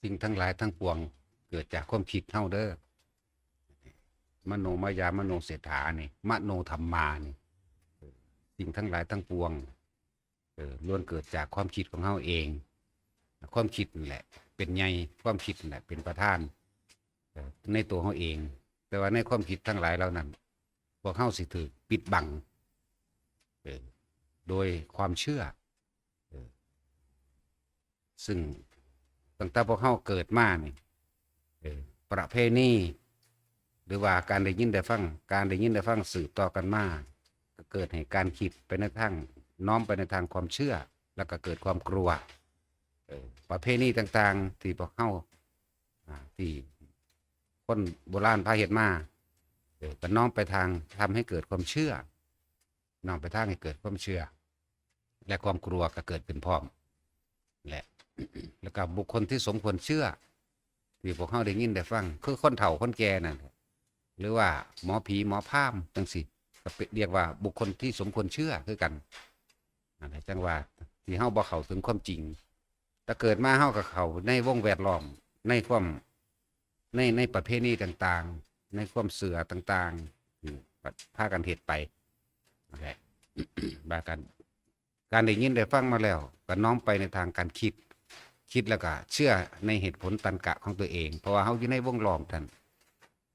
สิ่งทั้งหลายทั้งปวงเกิดจากความคิดเท่าเด้อมโนมายามโนเศรษฐานี่มโนธรรมานี่สิ่งทั้งหลายทั้งปวงล้วนเกิดจากความคิดของเฮาเองความคิดนั่นแหละเป็นใหญ่ความคิดนั่นแหละเป็นประธานในตัวเฮาเอง แต่ว่าในความคิดทั้งหลายเหล่านั้นพวกเฮาสิถูกปิดบังโดยความเชื่อซึ่งตั้งแต่พวกเฮาเกิดมานี่ประเพณีหรือว่าการได้ยินได้ฟังสืบต่อกันมาก็เกิดให้การคิดไปในทางน้อมไปในทางความเชื่อแล้วก็เกิดความกลัวประเพณีต่างๆที่พวกเฮาที่คนโบราณพาเฮ็ดมาก็น้อมไปทางทำให้เกิดความเชื่อน้อมไปทางให้เกิดความเชื่อและความกลัวก็เกิดขึ้นพร้อมแหละแล้วก็บุคคลที่สมควรเชื่อที่พวกเขาได้ยินได้ฟังคือคนเฒ่าคนแก่นั่นหรือว่าหมอผีหมอพราหมณ์จังสิก็เรียกว่าบุคคลที่สมควรเชื่อคือกันอะไรจังว่าที่เฮาบ่เข้าถึงความจริงแต่เกิดมาเฮากับเขาในวงแวดล้อมในความในประเพณีต่างๆในความเสื่อต่างๆพากันเฮ็ดไปนั่นแหละบาการได้ยินได้ฟังมาแล้วก็น้อมไปในทางการคิดแล้วก็เชื่อในเหตุผลตรรกะของตัวเองเพราะว่าเฮาอยู่ในวงล้อมท่าน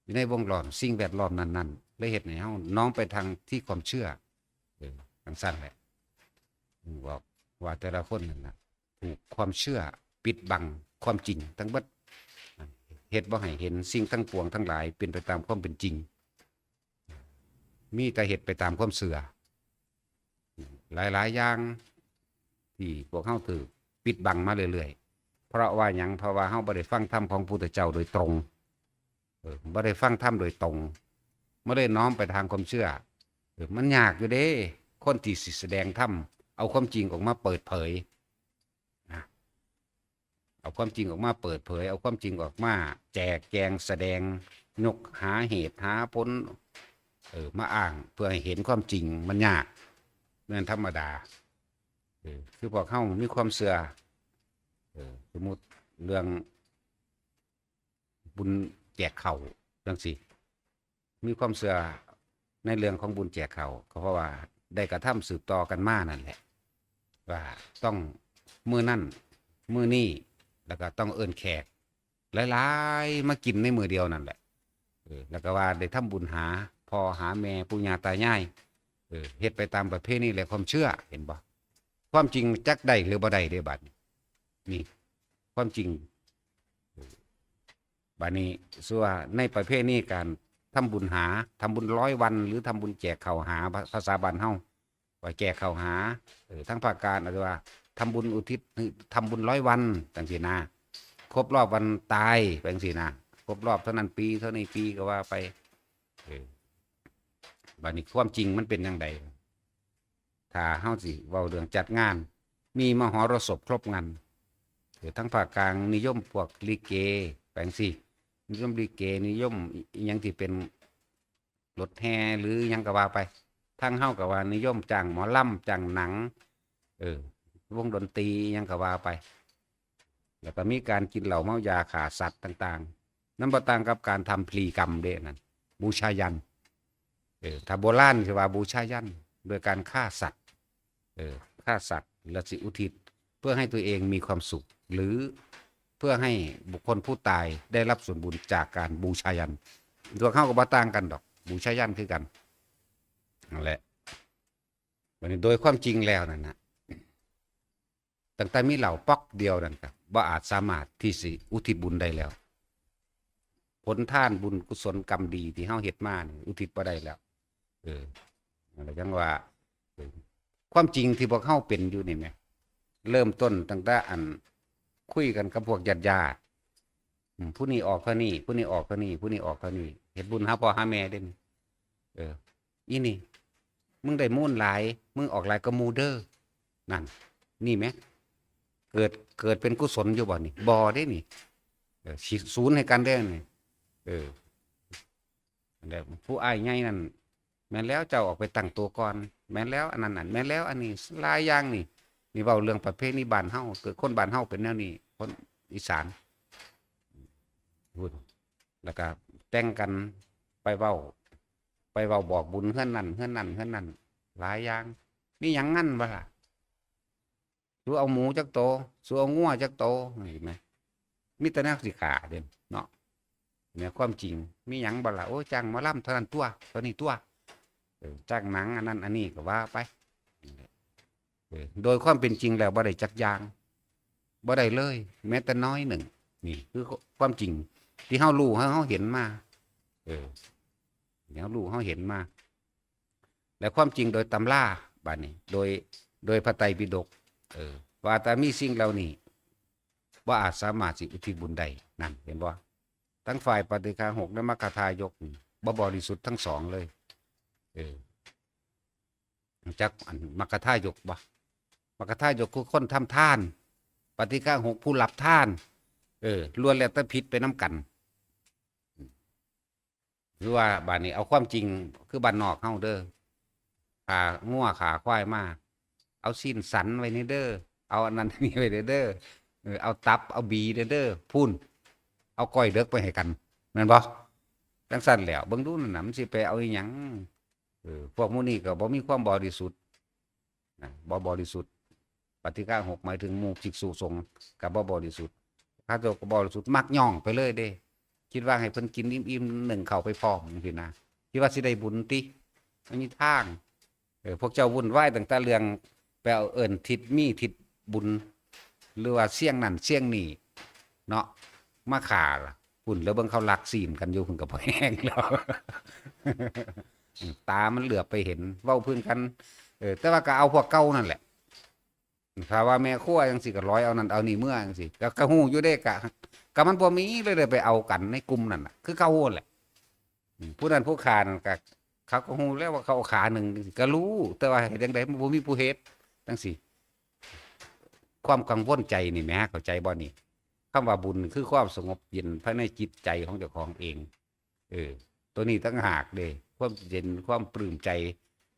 อยู่ในวงล้อมสิ่งแวดล้อมนั้นๆเลยเฮ็ดให้เฮาน้อมไปทางที่ความเชื่อจังซั่นแหละบอกว่าแต่ละคนนั่นน่ะถูกความเชื่อปิดบังความจริงทั้งเบิดเฮ็ดบ่ให้เห็นสิ่งทั้งปวงทั้งหลายเป็นไปตามความเป็นจริงมีแต่เฮ็ดไปตามความเชื่อหลายๆอย่างที่พวกเฮาถูกปิดบังมาเรื่อยๆเพราะว่าหยังเพราะว่าเฮาบ่ได้ฟังธรรมของพระพุทธเจ้าโดยตรงบ่ได้ฟังธรรมโดยตรงบ่ได้น้อมไปทางความเชื่อมันยากอยู่เด้คนที่สิแสดงธรรมเอาความจริงออกมาเปิดเผยนะเอาความจริงออกมาเปิดเผยเอาความจริงออกมาแจกแจงแสดงยกหาเหตุหาผลมาอ้างเพื่อให้เห็นความจริงมันยากเหมือนธรรมดาคือพวกเขามีความเชื่อสมมุติเรื่องบุญแจกเขาเรื่องสิมีความเชื่อในเรื่องของบุญแจกเขาก็เพราะว่าได้กระทำสืบต่อกันมานั่นแหละว่าต้องมื้อนั่นมื้อนี้แล้วก็ต้องเอิ้นแขกหลายๆมากินในมื้อเดียวนั่นแหละแล้วก็ว่าได้ทำบุญหาพ่อหาแม่ปู่ย่าตายายเฮ็ดไปตามประเพณีและความเชื่อเห็นบ่ความจริงจักได้หรือบ่ได้เด้บัดนี่ความจริงบัดนี้ส่วนในประเพณีการทำบุญหาทำบุญ100 วันหรือทำบุญแจกข้าวหาภาษาบ้านเฮาว่าแจกข้าวหาทั้งภาคกลางหรือว่าทำบุญอุทิศทำบุญ100 วันจังซี่นะครบรอบวันตายจังซี่นะครบรอบเท่านั้นปีเท่านี้ปีก็ว่าไปบัดนี้ความจริงมันเป็นจังไดถ้าเฮาสิเว้าเรื่องจัดงานมีมหรสพครบงานทั้งภาคกลางนิยมพวกลิเกแปลงสินิยมลิเกนิยมอิหยังที่เป็นรถแห่หรือหยังก็ว่าไปทั้งเฮาก็ว่านิยมจ้างหมอลำจ้างหนังวงดนตรีหยังก็ว่าไปแล้วก็มีการกินเหล้าเมายาฆ่าสัตว์ต่างๆนั้นบ่ต่างกับการทำพลีกรรมเด้นั่นบูชายันถ้าโบราณสิว่าบูชายันโดยการฆ่าสัตว์ฆ่าสัตว์และสิอุทิศเพื่อให้ตัวเองมีความสุขหรือเพื่อให้บุคคลผู้ตายได้รับส่วนบุญจากการบูชายันตัวเข้ากับบ่ต่างกันดอกบูชายันคือกันนั่นแหละวันนี้โดยความจริงแล้วนั่นนะตั้งแต่มีเหล่าป๊อกเดียวนั่นครับบ่อาจสามารถที่สิอุทิศบุญได้แล้วผลทานบุญกุศลกรรมดีที่เฮาเฮ็ดมานี่อุทิศบ่ได้แล้วอะไรจังว่าความจริงที่พวกเฮาเป็นอยู่นี่แหมเริ่มต้นตั้งแต่อันคุยกันกับพวกญาติผู้นี้ออกเท่านี้ผู้นี้ออกเท่านี้ผู้นี้ออกเท่านี้เฮ็ดบุญหาพ่อหาแม่เด้นอีนี่มึงได้มูลหลายมึงออกหลายก็มูเด้อนั่นนี่แหมเกิดเป็นกุศลอยู่บ่นี่บ่ได้นี่ศูนย์ให้กันได้นี่แต่ผู้อ้ายใหญ่นั่นแม้นแล้วเจ้าออกไปตั้งตัวก่อนแม้นแล้วอันนั้นแม้นแล้วอันนี้หลายอย่างนี่เว้าเรื่องประเพณีบ้านเฮาเกิดคนบ้านเฮาเป็นแนวนี้คนอีสาน พูดแล้วก็แต่งกันไปเว้าบอกบุญเฮือนนั่นเฮือนนั่นเฮือนนั่นหลายอย่างมีหยังงั้นบ่ล่ะสูเอาหมูจักโตสูเอางัวจักโตเห็นไหมมีแต่แนวสิขาเด่นเนาะเนี่ยความจริงมีหยังบ่ล่ะโอ้จ้างหมอลำเท่านั้นตัวเท่านี้ตัวจ้างหนังอันนั้นอันนี้ก็ว่าไปโดยความเป็นจริงแล้วบ่ได้จักอย่างบ่ได้เลย แม้แต่น้อยหนึ่งนี่คือความจริงที่เฮารู้เฮาเห็นมาเฮารู้เฮาเห็นมาและความจริงโดยตำราบัดนี้โดยพระไตรปิฎกว่าแต่มีสิ่งเหล่านี้ว่าอาจสามารถสิอุทิศบุญได้นั่นเห็นบ่ทั้งฝ่ายปฏิฆาหกและมรรคทายกบ่บริสุทธิ์ทั้งสองเลยจักอันมรรคทายกบ่มรรคทายกคือคนทำทานปฏิฆาหกผู้รับทานล้วนแล้วแต่ผิดไปน้ำกันหรือว่าบ้านนี้เอาความจริงคือบ้านนอกเฮาเด้อขางัวขาควายมาเอาสิ้นสันไว้ในเด้อเอาอันนั้นนี่ไว้เด้อเอาตับเอาบีเด้อพุ่นเอาก้อยเด็กไปให้กันแม่นบ่จังซั่นแล้วเบิ่งดูนั่นน่ะมันสิไปเอาอีหยังพวกหมู่นี้ก็บ่มีความบริสุทธิ์บ่บริสุทธิ์ปฏิฆาหกหมายถึงหมู่ภิกษุสงฆ์ก็บ่บริสุทธิ์พระเจ้าก็บริสุทธิ์มักย่องไปเลยเด้คิดว่าให้เพิ่นกินอิ่มๆหนึ่งเข้าไปพร้อมจังซี่นะคิดว่าสิได้บุญติมันมีทางพวกเจ้าวุ่นวายตั้งแต่เรื่องไปเอาเอิ้นทิศมีทิศบุญหรือว่าเสี่ยงนั่นเสี่ยงนี่เนาะมาขาล่ะหุ่นแล้วเบิ่งเขาลักซีนกันอยู่เพิ่นก็บ่แห้งแล้ว ตามันเหลือบไปเห็นเว้าพื้นกันแต่ว่าก็เอาพวกเก่านั่นแหละถ้าว่าแม่ครัวจังซี่ก็ร้อยเอานั่นเอานี่เมื่อจังซี่ก็ฮู้อยู่เด้ก็มันบ่มีเลยไปเอากันในกลุ่มนั่นน่ะคือเก่าแหละผู้นั้นผู้ขานั่นก็เขาก็ฮู้แล้วว่าเขาเอาขาหนึ่งก็รู้แต่ว่าเฮ็ดจังได๋มันบ่มีผู้เฮ็ดจังซี่ความกังวลใจนี่แหมเข้าใจบ่นี่คำว่าบุญคือความสงบเย็นภายในจิตใจของเจ้าของเองตัวนี้ต่างหากเด้ความเย็นความปลื้มใจ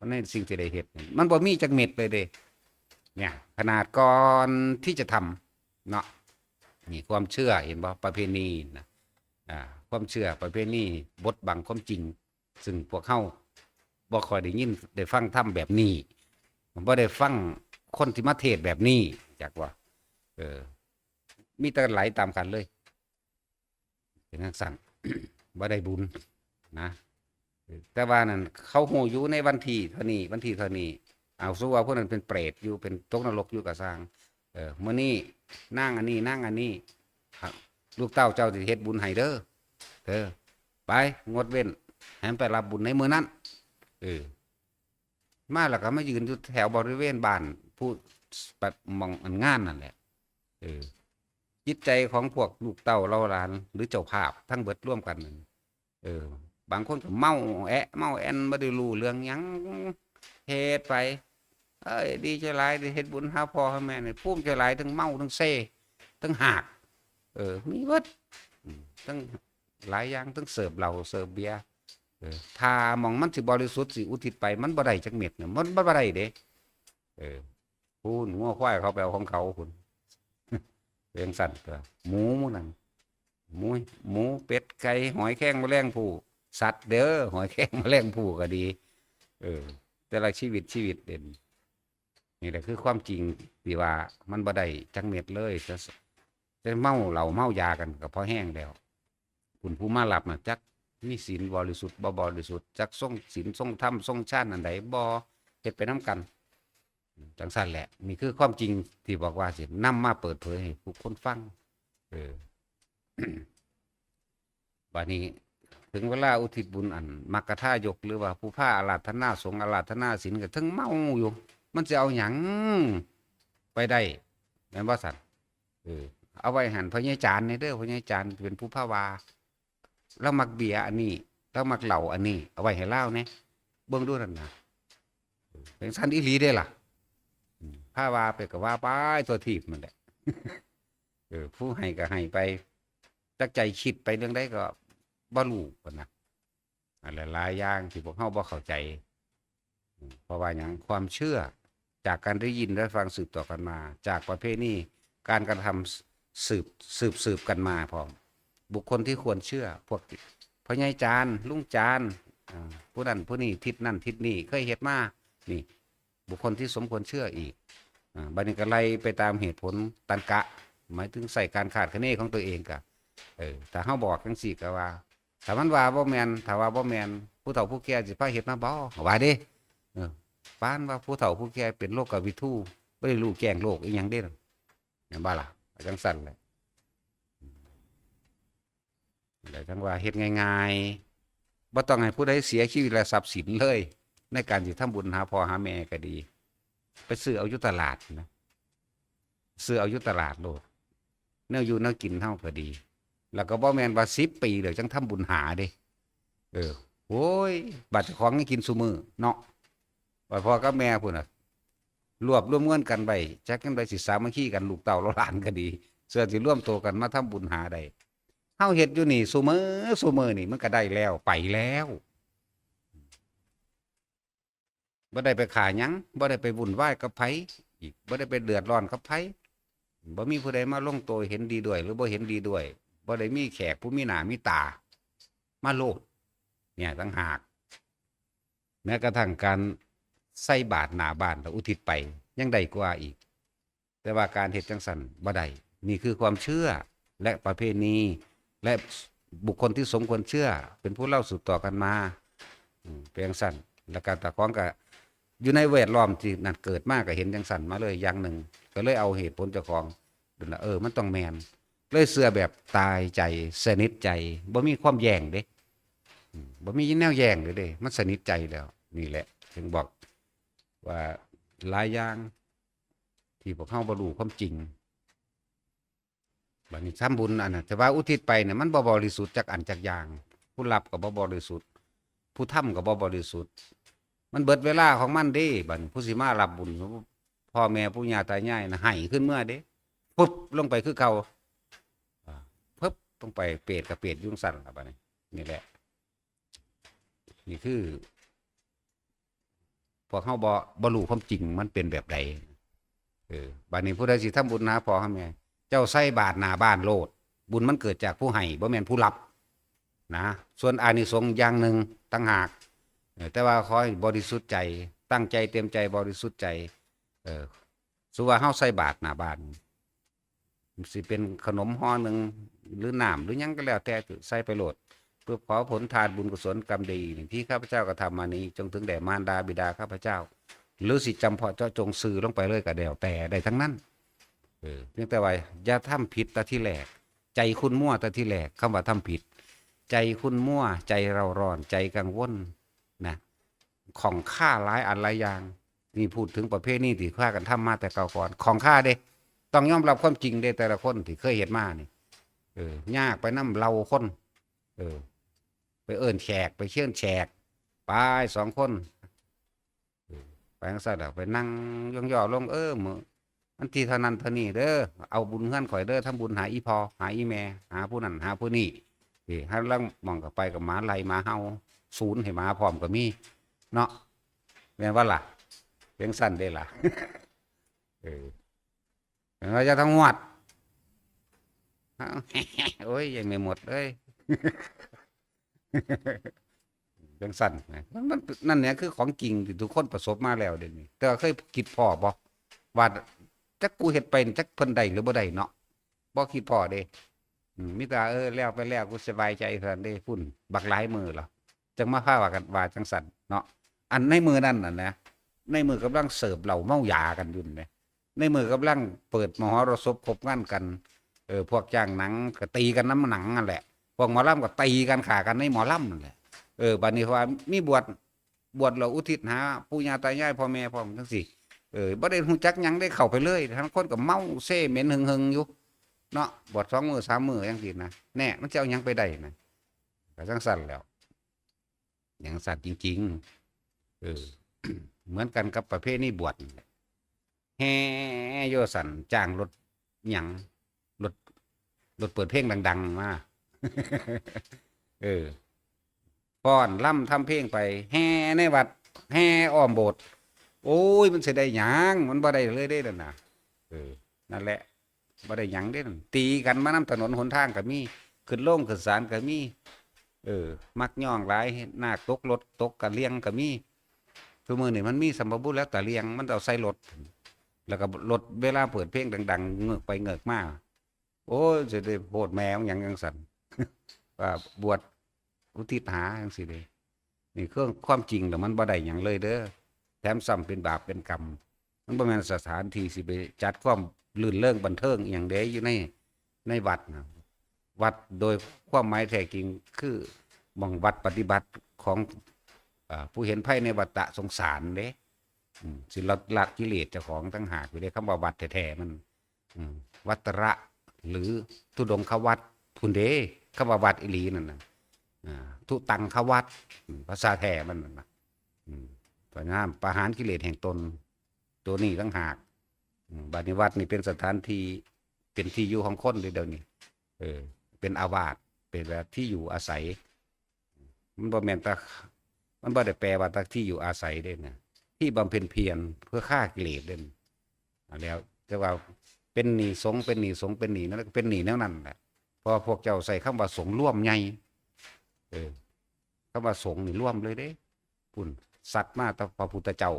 ในสิ่งที่ได้เฮ็ดมันบ่มีจักเม็ดเลยเด้เนี่ยขนาดก่อนที่จะทำเนาะนี่ความเชื่อเห็นบ่ประเพณีนะความเชื่อประเพณีบดบังความจริงซึ่งพวกเฮาบ่ค่อยได้ยินได้ฟังธรรมแบบนี้บ่ได้ฟังคนที่มาเทศแบบนี้จักว่ามีแต่ไหลตามกันเลยเป็นจังซั่น บ่ได้บุญนะแต่ว่านั่นเขาฮู้อยู่ในวันที่เท่านี้วันที่เท่านี้เอาสู้ว่าพวกนั้นเป็นเปรตอยู่เป็นตกนรกอยู่ก็สร้างมื้อนี้นั่งอันนี้นั่งอันนี้ลูกเต้าเจ้าสิเฮ็ดบุญให้เด้อไปงดเว้นให้มันไปรับบุญในมื้อนั้นมาแล้วก็มายืนอยู่แถวบริเวณบ้านผู้แบบมองอันงานนั่นแหละจิตใจของพวกลูกเต้าเราหลานหรือเจ้าภาพทั้งเบิดร่วมกันบางคนก็เมาแอนบ่ได้รู้เรื่องหยังเฮ็ดไปดีใจหลายได้เฮ็ดบุญหาพ่อหาแม่นี่ภูมิใจหลายทั้งเมาทั้งเซทั้งหากมีเบิดทั้งหลายอย่างทั้งเสิร์ฟเหล้าเสิร์ฟเบียร์ถ้ามองมันสิบริสุทธิ์สิอุทิศไปมันบ่ได้จักเม็ดเนี่ยมันบ่ได้เด้คุณงัวควายเขาไปเอาของเขาคุณเลี้ยงสัตว์หมูนั่นหมูเป็ดไก่หอยแครงแมลงภู่สัตว์เด้อหอยแครงแมลงภู่ก็ดีแต่ละชีวิตเด่นนี่แหละคือความจริงที่ว่ามันบ่ได้จักเม็ดเลยจะเมาเหล้าเมายากันก็พอแห้งแล้วคุณผู้มาหลับน่ะจักมีศีลบริสุทธิ์บ่บริสุทธิ์จักทรงศีลทรงธรรมทรงฌานอันใดบ่เฮ็ดไปนํกันจังซั่นแหละนี่คือความจริงที่บอกว่าสินำมาเปิดเผยให้ผู้คนฟังบัดนี้ถึงเวลาอุทิศบุญอันมรรคทายกหรือว่าผู้พาอาราธนาสงฆ์อาราธนาศีลก็ถึงเมาอยู่มันจะเอาหยังไปได้แม่นบ่ซั่นเอาไว้หันพระยายจานนี่เด้อพระยายจานเป็นผู้พาวาเรามักเบียร์อันนี้เรามักเหล้าอันนี้เอาไว้ให้เล่าเนี่ยเบิ่งดูนั่นนะเป็นสั้นอีหลีได้ล่ะพาวาไปก็ว่าไปตัวถีบมันแหละผู้ให้ก็ให้ไปจักใจคิดไปเรื่องใดก็บ่รู้กันนะอะไรหลายอย่างที่พวกเฮาบ่เข้าใจเพราะว่าหยังความเชื่อจากการได้ยินได้ฟังสืบต่อกันมาจากประเพณีการกระทำสืบกันมาพร้อม บุคคลที่ควรเชื่อพวกพ่อใหญ่จานลุงจานผู้นั้นผู้นี้ทิศนั่นทิศนี้เคยเฮ็ดมานี่บุคคลที่สมควรเชื่ออีกบัดนี้ก็ไล่ไปตามเหตุผลตันกะหมายถึงใส่การคาดคะเนของตัวเองกะถ้าเฮาบอกจังซี่ก็ว่าถ้ามันว่าบ่แม่นถ้าว่าบ่แม่นผู้เฒ่าผู้แก่สิพาเฮ็ดมาบ่ว่าเด้ปานว่าผู้เฒ่าผู้แก่เป็นโรคกวิทูบ่ได้รู้แจ้งโลกอีหยังเด้แม่นบ่ล่ะจังซั่นแหละได้ทั้งว่าเฮ็ดง่ายๆบ่ต้องให้ผู้ใดเสียชีวิตและทรัพย์สินเลยในการสิทำบุญหาพ่อหาแม่ก็ดีไปซื้อเอาอยู่ตลาดนะซื้อเอาอยู่ตลาดโลดแนวอยู่แนวกินเฮาก็ดีแล้วก็บ่แม่นว่า10 ปีเดี๋ยวจังทำบุญหาเด้โอ้ยบัดเจ้าของให้กินซุมื้อเนาะว่าพ่อกับแม่พุ่นน่ะรวมเงินกันไว้จักกันไปสิสามัคคีกันลูกเต้าหลานก็ดีเสื้อสิร่วมตัวกันมาทำบุญหาได้เฮาเฮ็ดอยู่นี่ซุมื้อนี่มันก็ได้แล้วไปแล้วบ่ได้ไปขาหยังบ่ได้ไปวุ่นวายกับไผอีกบ่ได้ไปเดือดร้อนกับไผบ่มีผู้ใดมาลงตัวเห็นดีด้วยหรือบ่เห็นดีด้วยบ่ได้มีแขกผู้มีหน้ามีตามาโลดเนี่ยต่างหากแม้กระทั่งการใส่บาตรหน้าบ้านแล้วอุทิศไปยังได้กว่าอีกแต่ว่าการเฮ็ดจังซั่นบ่ได้นี่คือความเชื่อและประเพณีและบุคคลที่สมควรเชื่อเป็นผู้เล่าสู่ต่อกันมาเป็นจังซั่นแล้วการตะของก็อยู่ในแวดล้อมที่นั่นเกิดมาก็เห็นจังซั่นมาเลยอย่างหนึ่งก็เลยเอาเหตุผลเจ้าของมันต้องแม่นเลยเชื่อแบบตายใจสนิทใจบ่มีความแย้งเด้บ่มีแนวแย้งเลยเด้มันสนิทใจแล้วนี่แหละถึงบอกว่าหลายอย่างที่พวกเฮาบ่รู้ความจริงบัดนี้ทำบุญอันน่ะแต่ว่าอุทิศไปเนี่ยมันบ่บริสุทธิ์จักอันจักอย่างผู้รับก็บ่บริสุทธิ์ผู้ทำก็บ่บริสุทธิ์มันเบิดเวลาของมันเด้บัดผู้สิมารับบุญพ่อแม่ปู่ย่าตายายน่ะให้ขึ้นเมื่อเด้ปุ๊บลงไปคือเก่าปึ๊บต้องไปเปรตกับเปรตยุ่งสั่นล่ะบัดนี้นี่แหละนี่คือพวกเฮาบ่รู้ความจริงมันเป็นแบบใดบัดนี้ผู้ใดสิทำบุญหาพ่อหาแม่เจ้าใส่บาตรหน้าบ้านโลดบุญมันเกิดจากผู้ให้บ่แม่นผู้รับนะส่วนอานิสงส์อย่างหนึ่งต่างหากแต่ว่าขอให้บริสุทธิ์ใจตั้งใจเต็มใจบริสุทธิ์ใจสุว่าเฮาใส่บาตรหน้าบ้านสิเป็นขนมห่อหนึ่งหรือน้ำหรือหยังก็แล้วแต่ใส่ไปโลดเพื่อขอผลทานบุญกุศลกรรมดีที่ข้าพเจ้ากระทำมานี้จงถึงแด่มารดาบิดาข้าพเจ้าหรือสิจำเพาะเจาะจงสื่อลงไปเลยก็แล้วแต่ได้ทั้งนั้นเพียงแต่ว่าอย่าทำผิดแต่ที่แรกใจคุณมั่วแต่ที่แรกคำว่าทำผิดใจคุณมั่วใจเราร้อนใจกังวลนะของข้าหลายอันหลายอย่างนี่พูดถึงประเภทนี้ที่ข้ากันทำมาแต่เก่าก่อนของข้าเด้ต้องยอมรับความจริงเด้แต่ละคนที่เคยเห็นมานี่ยากไปน้ำเราคนไปเอิ้นแขกไปเชิญแขกไป2 คนไปจังซั่นไปนั่งย่อๆลงมื้อมันที่เท่านั้นเท่านี้เด้อเอาบุญเฮือนข่อยเด้อทำบุญหาอีพอหาอีแม่หาผู้นั้นหาผู้นี้ให้ลังมองกับไปกับหมาไล่หมาเฮาศูนย์ให้หมาพร้อมก็มีเนาะแม่นว่าล่ะเพียงสั้นได้ล่ะเราจะทั้งหมดโอ้ยยังไม่หมดเลยเพียงสั้นมันนั่นเนี่ยคือของจริงที่ทุกคนประสบมาแล้วเดี๋ยวนี้แต่เคยคิดพ่อบ่ว่าจักกูเฮ็ดไปจักเพิ่นได้หรือบ่ได้เนาะบ่คิดพ่อเด้มิตาแล้วไปแล้วกูสบายใจเท่านั้นเด้พุ่นบักหลายมือเหรอจังมาพาว่ากันว่าจังสั่นเนาะอันในมือนั่นน่ะนะในมือกำลังเสิร์ฟเหล้าเมายากันอยู่นี่ในมือกำลังเปิดมหรสพคบงานกันพวกจ้างหนังก็ตีกันน้ำหนังนั่นแหละพวกหมอลำก็ตีกันฆ่ากันในหมอลำนั่นแหละบัดนี้ว่ามีบวชเราอุทิศหาปู่ย่าตายายพ่อแม่พร้อมจังซี่บ่ได้ฮู้จักหยังได้เข้าไปเลยทั้งคนก็เมาเซ่เหม็นหึงๆอยู่เนาะบวช2 มื้อ 3 มื้อจังซี่นะแน่มันจะเอาหยังไปได้นะก็จังซั่นแล้วอย่างสัตว์จริงๆเหมือนกันกับประเภทนี้บวชแห่โยสันจ้างรถหยังรถเปิดเพลงดังๆมาฟ้อนล่ำทำเพลงไปแห่ในวัดแห่อ้อมโบสถ์โอ้ยมันสิได้หยังมันบ่ได้เลยได้นั่นน่ะนั่นแหละบ่ได้หยังเด้ตีกันมานำถนนหนทางก็มี ขึ้นโรงขึ้นศาลก็มีมักย่องหลายนาคตกรถตกกะเลียงก็มีทุกมื้อนี่มันมีสัมภาระแล้วตะเลียงมันเอาใส่รถแล้วก็รถเวลาเปิดเพลงดังๆเงือกไปเงือกมาโอ้ยสิได้โพดแมวหยังจังซั่นว่าบวชอุทิศหาจังซี่เด้นี่คือความจริงแล้วมันบ่ได้หยังเลยเด้อแถมซ้ำเป็นบาปเป็นกรรมมันบ่แม่นสถานที่สิไปจัดความลื่นเริงบันเทิงอหย่างใดอยู่ในวัดนะวัดโดยความหมายแท้จริงคือหม่องวัดปฏิบัติของผู้เห็นภัยในวัฏฏะสงสารเด้สิละกิเลสเจ้าของตั้งหากอยู่เด้คำว่าวัดแท้ๆมันวัตระหรือทุดงควัตพุ่นเด้คำว่าวัดอีหลีนั่นน่ะทุตังควัตภาษาแท้มันน่ะเพราะนั้นประหารกิเลสแห่งตนตัวนี้ตั้งหากบัดนี้วัดนี่เป็นสถานที่เป็นที่อยู่ของคนเดี๋ยวนี้เป็นอาวาสเป็นแบบที่อยู่อาศัยมันบ่แม่นตามันบ่ได้แปลว่าตาที่อยู่อาศัยเด้นะที่บำเพ็ญเพียรเพื่อฆ่ากิเลสเด่นแล้วแต่ว่าเป็นหนี้สงฆ์เป็นหนี้สงฆ์เป็นหนี้นั่นก็เป็นหนี้แนวนั้นแหละเพราะพวกเจ้าใส่คำว่าสงฆ์ร่วมใหญ่คำว่าสงฆ์นี่ร่วมเลยเด้ปุ่นสัตว์มาแต่พระพุทธเจ้า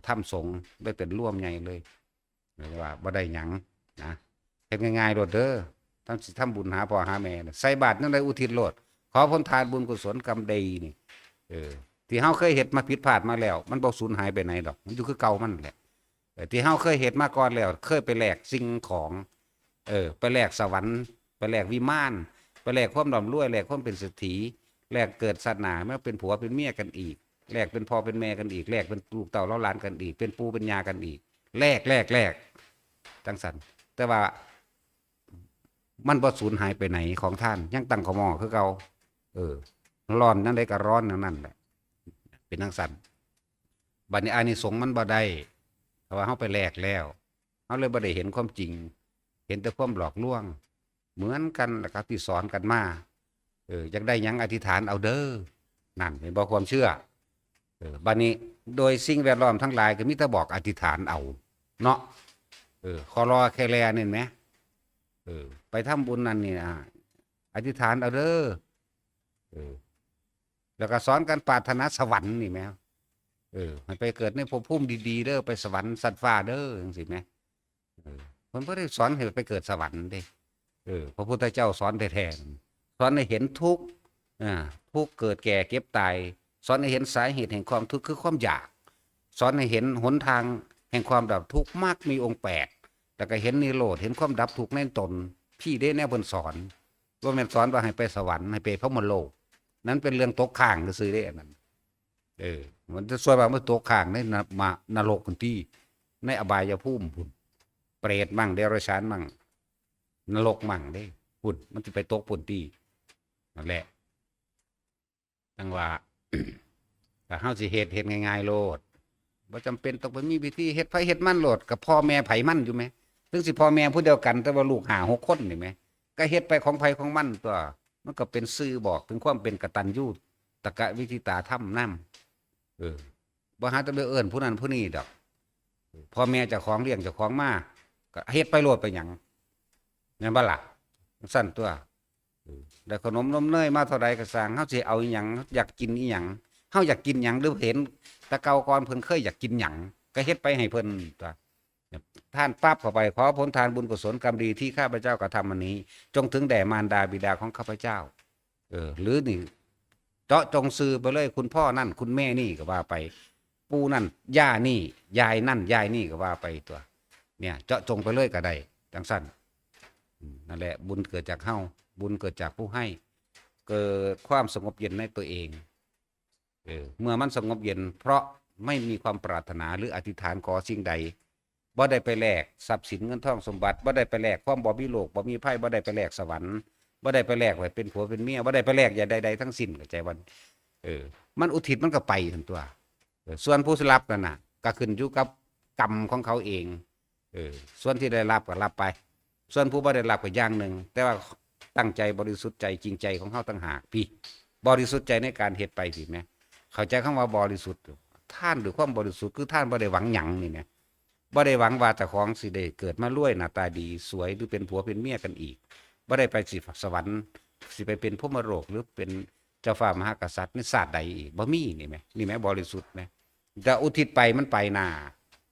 ทำสงฆ์ได้เป็นร่วมใหญ่เลยว่าบ่ได้หยังนะเฮ็ดง่ายๆโลดเด้อทำบุญหาพ่อหาแม่ใส่บาตรนั่นได้อุทิศโลดขอผลทานบุญกุศลกรรมดีนี่ที่เฮาเคยเฮ็ดมาผิดพลาดมาแล้วมันบ่สูญหายไปไหนดอกมันอยู่คือเก่ามันแหละที่เฮาเคยเฮ็ดมาก่อนแล้วเคยไปแลกสิ่งของไปแลกสวรรค์ไปแลกวิมานไปแลกความร่ำรวยแลกความเป็นเศรษฐีแลกเกิดศาสนาแม้เป็นผัวเป็นเมียกันอีกแลกเป็นพ่อเป็นแม่กันอีกแลกเป็นลูกเต่าเล้าหลานกันอีกเป็นปู่เป็นย่ากันอีกแลกจังซั่นแต่ว่ามันบ่สูญหายไปไหนของท่านยังตั้งขมอคือเก่าร้อนนั่นได้ก็ร้อนนั่นแหละเป็นจังซั่นบัดนี้อานิสงส์มันบ่ได้เพราะว่าเฮาไปแลกแล้วเฮาเลยบ่ได้เห็นความจริงเห็นแต่ความหลอกลวงเหมือนกันแหละครับที่สอนกันมาอยากได้หยังอธิษฐานเอาเด้อนั่นเป็นบ่ความเชื่อบัดนี้โดยสิ่งแวดล้อมทั้งหลายก็มีแต่บอกอธิษฐานเอาเนาะขอรอแค่แลนี่แหมไปทำบุญนั่นนี่อธิษฐานเอาเด้อแล้วก็สอนกันปรารถนาสวรรค์นี่แหมให้ไปเกิดในภพภูมิดีๆเด้อไปสวรรค์สัตว์ฟ้าเด้อจังซี่แหมเพิ่นบ่ได้สอนให้ไปเกิดสวรรค์เด้พระพุทธเจ้าสอนแท้ๆสอนให้เห็นทุกข์ทุกข์เกิดแก่เก็บตายสอนให้เห็นสาเหตุแห่งความทุกข์คือความอยากสอนให้เห็นหนทางแห่งความดับทุกข์มรรคมีองค์8แล้วก็เห็นนิโรธเห็นความดับทุกข์ในตนพี่ได้แนวเพิ่นสอนบ่แม่นสอนว่าให้ไปสวรรค์ให้ไปพรหมโลกนั้นเป็นเรื่องตกข้างซื่อๆเด้อันนั้นมันจะช่วยว่ามันตกข้างในนรกพุ่นติในอบายภูมิพุ่นเปรตมั่งเดรัจฉานมั่งนรกมั่งเด้พุ่นมันสิไปตกพุ่นตินั่นแหละจังว่า ถ้าเฮาสิเฮ็ดง่ายๆโลดบ่จำเป็นต้องไปมีวิธีเฮ็ดไผเฮ็ดมันโลดกับพ่อแม่ไผมันอยู่แหมถึงสิพ่อแม่ผู้เดียวกันแต่ว่าลูก5 6คนนี่แหมก็เฮ็ดไปของไผของมันตัวมันก็เป็นสื่อบอกถึงความเป็นกตัญญูตกวิทิตาธรรมนำบ่หาแต่ไปเอิ้นผู้นั้นผู้นี้ดอกพ่อแม่เจ้าของเลี้ยงเจ้าของมาก็เฮ็ดไปโลดไปหยังแม่นบ่ล่ะซั่นตัวได้ขนมนมเนยมาเท่าใดก็สร้างเฮาสิเอาอีหยังอยากกินอีหยังเฮาอยากกินหยังหรือเห็นแต่เก่าก่อนเพิ่นเคยอยากกินหยังก็เฮ็ดไปให้เพิ่นตัวท่านปั๊บเข้าไปขอผลทานบุญกุศลกรรมดีที่ข้าพเจ้ากระทำวันนี้จงถึงแด่มารดาบิดาของข้าพเจ้าหรือนี่เจาะจงซื้อไปเลยคุณพ่อนั่นคุณแม่นี่ก็ว่าไปปู่นั่นย่านี่ยายนั่นยายนี่ก็ว่าไปตัวเนี่ยเจาะจงไปเลยก็ได้จังสั้นนั่นแหละบุญเกิดจากเฮาบุญเกิดจากผู้ให้เกิดความสงบเย็นในตัวเองเมื่อมันสงบเย็นเพราะไม่มีความปรารถนาหรืออธิษฐานขอสิ่งใดบ่ได้ไปแลกทรัพย์สินเงินทองสมบัติบ่ได้ไปแลกความบ่มีโลกบ่มีภัยบ่ได้ไปแลกสวรรค์บ่ได้ไปแลกไว้เป็นผัวเป็นเมียบ่ได้ไปแลกอย่างใดๆทั้งสิ้นเข้าใจบ่มันอุทิศมันก็ไปทั้งตัวส่วนผู้รับนั่นน่ะก็ขึ้นอยู่กับกรรมของเขาเองส่วนที่ได้รับก็รับไปส่วนผู้บ่ได้รับก็อย่างหนึ่งแต่ว่าตั้งใจบริสุทธิ์ใจจริงใจของเขาต่างหากพี่บริสุทธิ์ใจในการเฮ็ดไปสิแม่เข้าใจคำว่าบริสุทธิ์ท่านหรือความบริสุทธิ์คือท่านบ่ได้หวังหยังนี่แม่บ่ได้หวังว่าเจ้าของสิได้เกิดมารวยหน้าตาดีสวยหรือเป็นผัวเป็นเมียกันอีก บ่ได้ไปสิสวรรค์สิไปเป็นพรหมโลกหรือเป็นเจ้าฟ้ามหากษัตริย์ในศาสตร์ใดอีกบ่มีนี่แหมนี่แหมบริสุทธิ์แหมแต่อุทิศไปมันไปหน้า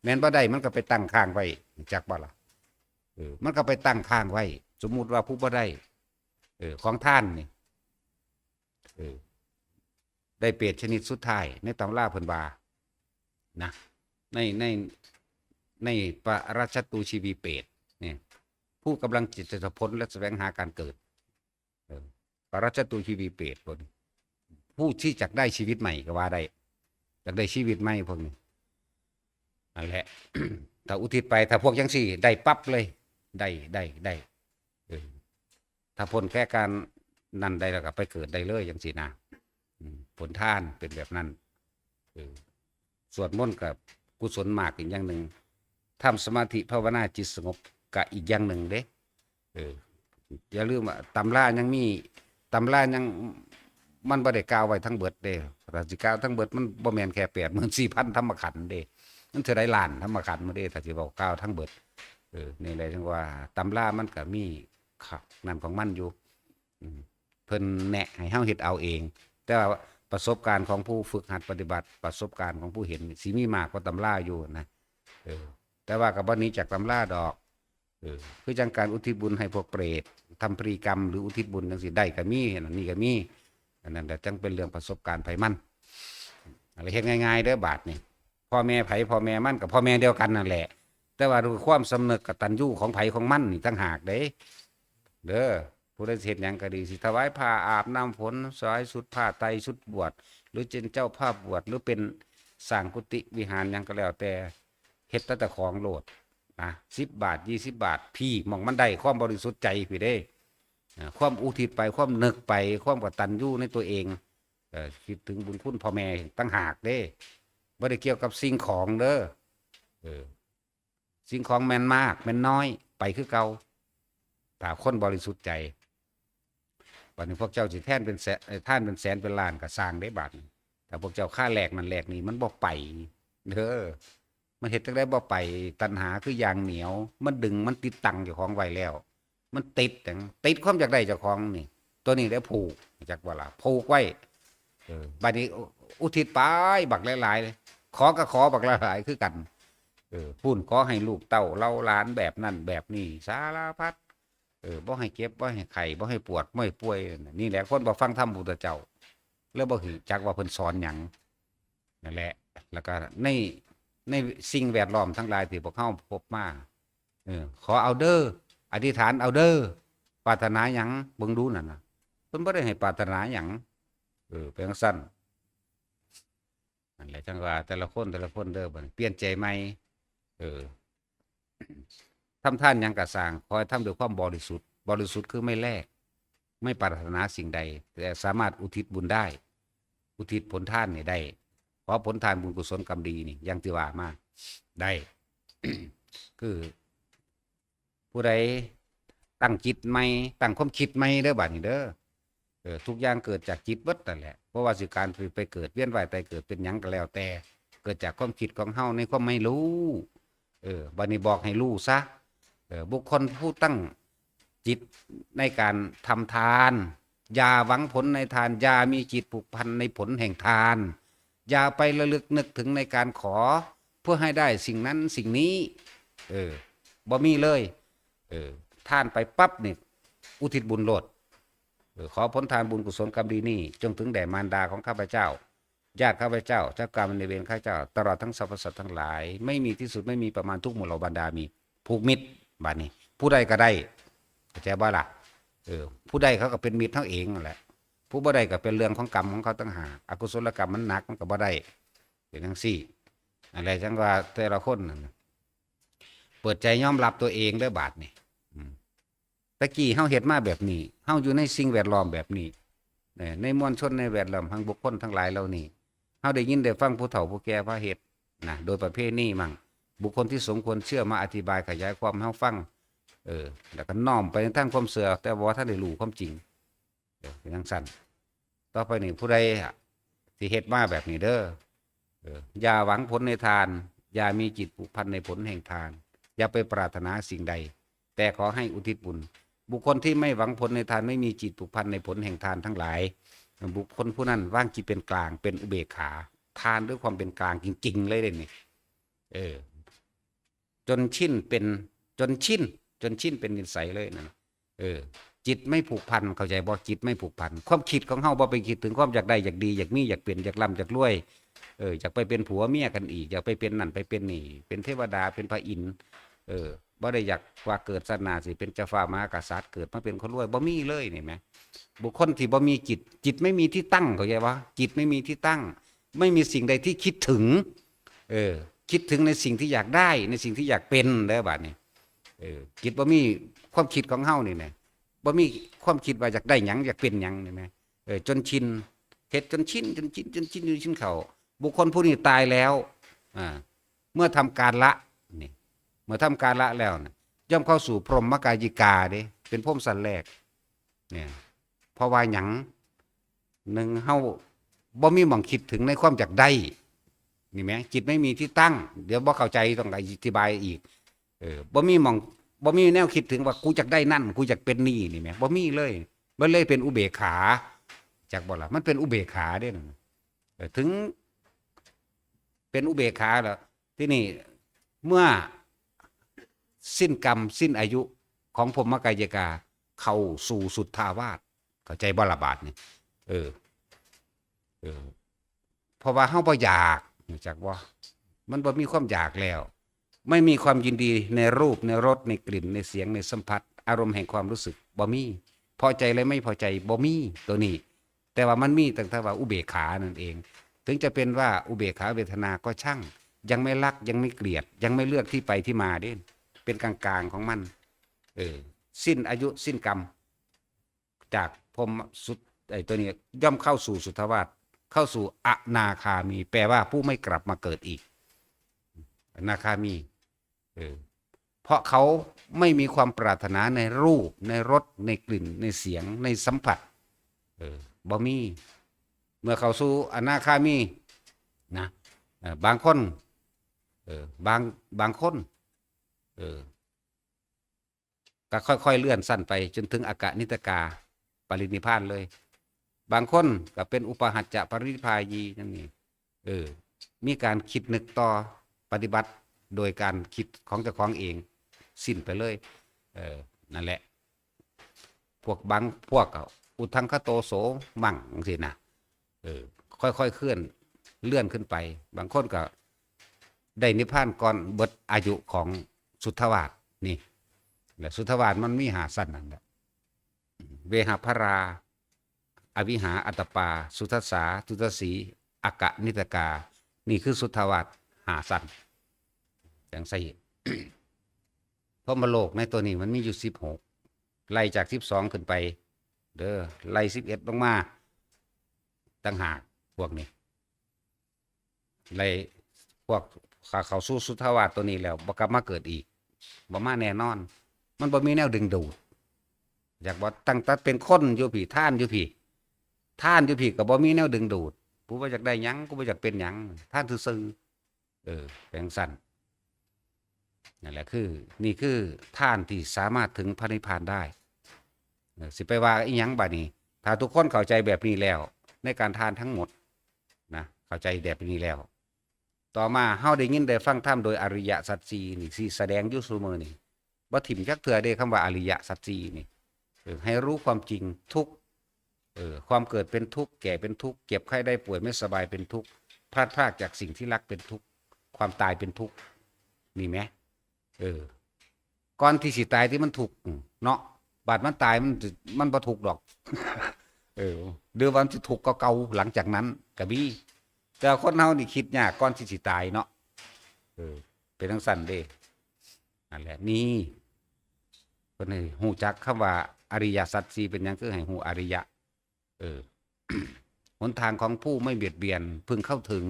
แม้นบ่ได้มันก็ไปตั้งข้างไว้จักบ่ล่ะมันก็ไปตั้งข้างไว้สมมุติว่าผู้บ่ได้ของท่านนี่ได้เปรตชนิดสุดท้ายในตำราเพิ่นว่านะในปราชตูชีวีเปรตเนี่ยผู้กำลังจิตจะพ้นและแสวงหาการเกิดปราชตูชีวีเปรตคนผู้ที่จักได้ชีวิตใหม่ก็ว่าได้จักได้ชีวิตใหม่พวกนี้นั่นแหละ ถ้าอุทิศไปถ้าพวกยังสี่ได้ปั๊บเลยได้ถ้าพ้นแค่การนั่นได้แล้วก็ไปเกิดได้เลยยังสี่นะผลท่านเป็นแบบนั้นสวดมนต์กับกุศลมากอีกอย่างหนึ่งทำสมาธิภาวนาจิตสงบกับอีกอย่างหนึ่งเด้อย่าลืมว่าตำรายังมีตำรายังมันบ่ได้กล่าวไว้ทั้งเบิดเด้ถ้าสิกล่าวทั้งเบิดมันบ่แม่นแค่84,000ธรรมขันธ์เด้มันเท่าใดล้านธรรมขันธ์มาเด้ถ้าสิเว้ากล่าวทั้งเบิดนี่แหละจังว่าตำรามันก็มีนั่นของมันอยู่เพิ่นแนะให้เฮาเฮ็ดเอาเองแต่ว่าประสบการณ์ของผู้ฝึกหัดปฏิบัติประสบการณ์ของผู้เห็นสิมีมากกว่าตำราอยู่นะแต่ว่ากับวันนี้จากตำราดอกคือจังการอุทิศบุญให้พวกเปรตทำปรีกรรมหรืออุทิศบุญจังสิได้ก็มีนี่ก็มีอันนั้นแต่จังเป็นเรื่องประสบการณ์ไผมันอะไรเฮ็ดง่ายๆเด้อบาดนี่พ่อแม่ไผพ่อแม่มันกับพ่อแม่เดียวกันนั่นแหละแต่ว่าด้วยความสำนึกกตัญญูของไผของมันนี่ต่างหากเด้อผู้ใดเฮ็ดหยังก็ดีสิถวายผ้าอาบน้ำฝนสายชุดผ้าไตรชุดบวชหรือเป็นเจ้าภาพบวชหรือเป็นสร้างกุฏิวิหารหยังก็แล้วแต่เฮ็ดแต่ของโลดนะ10 บาท20 บาทพี่มองมันได้ความบริสุทธิ์ใจพี่เด้ความอุทิศไปความนึกไปความกตัญญูในตัวเองคิดถึงบุญคุณพ่อแม่ตั้งหากเด้บ่ได้เกี่ยวกับสิ่งของเด้อสิ่งของแม่นมากแม่นน้อยไปคือเก่าถ้าคนบริสุทธิ์ใจวันนี้พวกเจ้าสิแท่นเป็นแสนท่านเป็นแสนเป็นล้านก็สร้างได้บาทถ้าพวกเจ้าค่าแหลกนั่นแหลกนี่มันบ่ไปเด้อมันเฮ็ดจังได๋บ่ไปตัณหาคืออย่างเหนียวมันดึงมันติดตั้งเจ้าของไว้แล้วมันติดความอยากได้เจ้าของนี่ตัวนี้ได้ผูกจักว่าล่ะผูกไว้บัดนี้อุทิศไปบักหลายๆขอก็ขอบักหลายๆคือกันพูนขอให้ลูกเต้าเล่าหลานแบบนั้นแบบนี้สารพัดบ่ให้เก็บบ่ให้ไข้บ่ให้ปวดบ่ให้ป่วยนี่แหละคนบ่ฟังธรรมพุทธเจ้าแล้วบ่ฮู้จักว่าเพิ่นสอนหยังนั่นแหละแล้วก็ในสิ่งแวดล้อมทั้งหลายที่พวกเฮาพบมาขอเอาเด้ออธิษฐานเอาเด้อปรารถนาหยังเบิ่งดูนั่นน่ะเพิ่นบ่ได้ให้ปรารถนาหยังเป็นจังซั่นนั่นแหละจังว่าแต่ละคนเด้อบัดเปลี่ยนใจใหม่ทำท่านยังกระสร้างคอยทำด้วยความบริสุทธิ์คือไม่แลกไม่ปรารถนาสิ่งใดแต่สามารถอุทิศบุญได้อุทิศผลทานนี่ได้เพราะผลทานบุญกุศลกรรมดีนี่ยังที่ว่ามาได้ คือผู้ใดตั้งจิตใหม่ตั้งความคิดใหม่เด้อบัดนี้เด้อทุกอย่างเกิดจากจิตเบิดนั่นแหละเพราะว่าสิการไปเกิดเวียนว่ายตายเกิดเป็นหยังก็แล้วแต่เกิดจากความคิดของเฮาในความไม่รู้บัดนี้บอกให้รู้ซะบุคคลผู้ตั้งจิตในการทำทานอย่าหวังผลในทานอย่ามีจิตผูกพันในผลแห่งทานอย่าไประลึกนึกถึงในการขอเพื่อให้ได้สิ่งนั้นสิ่งนี้บ่มีเลยทานไปปั๊บนี่อุทิศบุญโลดขอผลทานบุญกุศลกรรมดีนี้จงถึงแด่มารดาของข้าพเจ้าญาติข้าพเจ้าเจ้ากรรมในเวรข้าพเจ้าตลอดทั้งสรรพสัตว์ทั้งหลายไม่มีที่สุดไม่มีประมาณทุกหมู่เหล่าบรรดามีผูกมิตรบาดนี้ผู้ใดก็ได้เข้าใจบ่ล่ะผู้ใดเขาก็เป็นมิตรทั้งเองนั่นแหละผู้บ่ได้ก็เป็นเรื่องของกรรมของเขาตั้งหากอกุศลกรรมมันหนักมันก็บ่ได้เป็นจังซี่อะไรจังว่าแต่ละคนเปิดใจยอมรับตัวเองเด้อบาดนี้ตะกี้เฮาเฮ็ดมาแบบนี้เฮาอยู่ในสิ่งแวดล้อมแบบนี้ในมวลชนในแวดล้อมทั้งบุคคลทั้งหลายเหล่านี้เฮาได้ยินได้ฟังผู้เฒ่าผู้แก่พาเฮ็ดนะโดยประเภทนี้มั่งบุคคลที่สมควรเชื่อมาอธิบายขยายความให้เฮาฟังแล้วก็น้อมไปทางความเชื่อแต่ว่าท่านได้รู้ความจริงเป็นจังซั่นต่อไปนี้ผู้ใดสิเฮ็ดมาแบบนี้เด้ออย่าหวังผลในทานอย่ามีจิตผูกพันในผลแห่งทานอย่าไปปรารถนาสิ่งใดแต่ขอให้อุทิศบุญ บุคคลที่ไม่หวังผลในทานไม่มีจิตผูกพันในผลแห่งทานทั้งหลายบุคคลผู้นั้นว่างจิตเป็นกลางเป็นอุเบกขาทานด้วยความเป็นกลางจริงๆเลยเด่นนี่จนชินเป็นจนชินเป็นนิสัยเลยนะจิตไม่ผูกพันเข้าใจบ่จิตไม่ผูกพันความคิดของเฮาบ่ไปคิดถึงความอยากได้อยากดีอยากมีอยากเปลี่ยนอยากร่ำอยากรวยอยากไปเป็นผัวเมียกันอีกอยากไปเป็นนั่นไปเป็นนี่เป็นเทวดาเป็นพระอินทร์บ่ได้อยากว่าเกิดศาสนาสิเป็นเจ้าฟ้ามหากษัตริย์เกิดมาเป็นคนรวยบ่มีเลยนี่แหมบุคคลที่บ่มีจิตไม่มีที่ตั้งเข้าใจบ่จิตไม่มีที่ตั้งไม่มีสิ่งใดที่คิดถึงคิดถึงในสิ่งที่อยากได้ในสิ่งที่อยากเป็นเด้อบัดนี้จิตบ่มีความคิดของเฮานี่แหละบ่มีความคิดว่าอยากได้หยังอยากเป็นหยังนี่แหมจนชินเฮ็ดจนชินอยู่ชินเขาบุคคลผู้นี้ตายแล้วเมื่อทำการละนี่เมื่อทำการละแล้วนะย่อมเข้าสู่พรหมกายิกาเด้เป็นพรหมสันแรกเนี่ยเพราะว่าหยังหนึ่งเฮาบ่มีหม่องคิดถึงในความอยากได้นี่แหมจิตไม่มีที่ตั้งเดี๋ยวบ่เข้าใจต้องอธิบายอีกบ่มีหม่องบ่มีแนวคิดถึงว่ากูอยากได้นั่นกูอยากเป็นนี่นี่แหมบ่มีเลยมันเลยเป็นอุเบกขาจากบ่ล่ะมันเป็นอุเบกขาเด้ถึงเป็นอุเบกขาแล้วที่นี่เมื่อสิ้นกรรมสิ้นอายุของพรหมกายกาเข้าสู่สุทธาวาสเข้าใจบ่ละบาทนี่เพราะว่าเฮาบ่อยากจากว่ามันบ่มีความอยากแล้วไม่มีความยินดีในรูปในรสในกลิ่นในเสียงในสัมผัสอารมณ์แห่งความรู้สึกบ่มีพอใจและไม่พอใจบ่มีตัวนี้แต่ว่ามันมีตั้งแต่ว่าอุเบกขานั่นเองถึงจะเป็นว่าอุเบกขาเวทนาก็ช่างยังไม่รักยังไม่เกลียดยังไม่เลือกที่ไปที่มาเด้เป็นกลางๆของมันสิ้นอายุสิ้นกรรมจากพรหมสุดตัวนี้ย่อมเข้าสู่สุทธาวาสเข้าสู่อนาคามีแปลว่าผู้ไม่กลับมาเกิดอีกอนาคามีเพราะเขาไม่มีความปรารถนาในรูปในรสในกลิ่นในเสียงในสัมผัสบ่มีเมื่อเขาสู่อนาคามีนะบางคนบางคนก็ค่อยๆเลื่อนสั้นไปจนถึงอากานิตกาปรินิพพานเลยบางคนก็เป็นอุปหัจจะปรินิพพายีนั่นนี่มีการคิดนึกต่อปฏิบัติโดยการคิดของเจ้าของเองสิ้นไปเลยนั่นแหละพวกอุทังคโตโสมั่งสินะค่อยๆเคลื่อนเลื่อนขึ้นไปบางคนก็ได้นิพพานก่อนเบิดอายุของสุทธาวาสนี่แหละสุทธาวาสมันมีหาสั้นนั่นแหละเวหพราอวิหาอัตตปาสุทัสสาทุตสีอากะนิตกานี่คือสุทธาวาสหาสั้นอย่างใส่ เพราะมโลกในตัวนี้มันมีอยู่16ไล่จาก12ขึ้นไปเด้อไล่11ลงมาต่างหากพวกนี้ไล่พวกเขาสู้สุทธาวาสตัวนี้แล้วบ่กลับมาเกิดอีกบ่มาแน่นอนมันบ่มีแนวดึงดูดอยากบ่ตั้งแต่เป็นคนอยู่พี่ท่านอยู่พี่ก็บ่มีแนวดึงดูดกูบ่อยากได้หยังกูบ่อยากเป็นหยังท่านซื่อแปลงสั้นนั่นแหละนี่คือท่านที่สามารถถึงพระนิพพานได้สิไปว่าอีหยังบัดนี้ถ้าทุกคนเข้าใจแบบนี้แล้วในการทานทั้งหมดนะเข้าใจแบบนี้แล้วต่อมาเฮาได้ยินได้ฟังธรรมโดยอริยสัจสี่นี่สิแสดงอยู่ซุมื้อนี่บ่ถิ่มจักเทื่อเด้คำว่าอริยสัจสี่นี่ให้รู้ความจริงทุกข์ความเกิดเป็นทุกข์แก่เป็นทุกข์เจ็บไข้ได้ป่วยไม่สบายเป็นทุกข์พลาดพลาดจากสิ่งที่รักเป็นทุกข์ความตายเป็นทุกข์มีไหมก่อนที่สิตายที่มันทุกข์เนาะบาดมันตายมันบ่ทุกข์ดอกเดี๋ยววันที่ทุกข์ก็เก่าหลังจากนั้นก็มีแต่คนเฮานี่คิดยากก่อนที่สิตายเนาะเป็นจังซั่นเด้นั่นแหละนี่เพิ่นให้ฮู้จักคำว่าอริยสัจสี่เป็นหยังคือให้ฮู้อริยะหนทางของผู้ไม่เบียดเบียนพึงเข้าถึง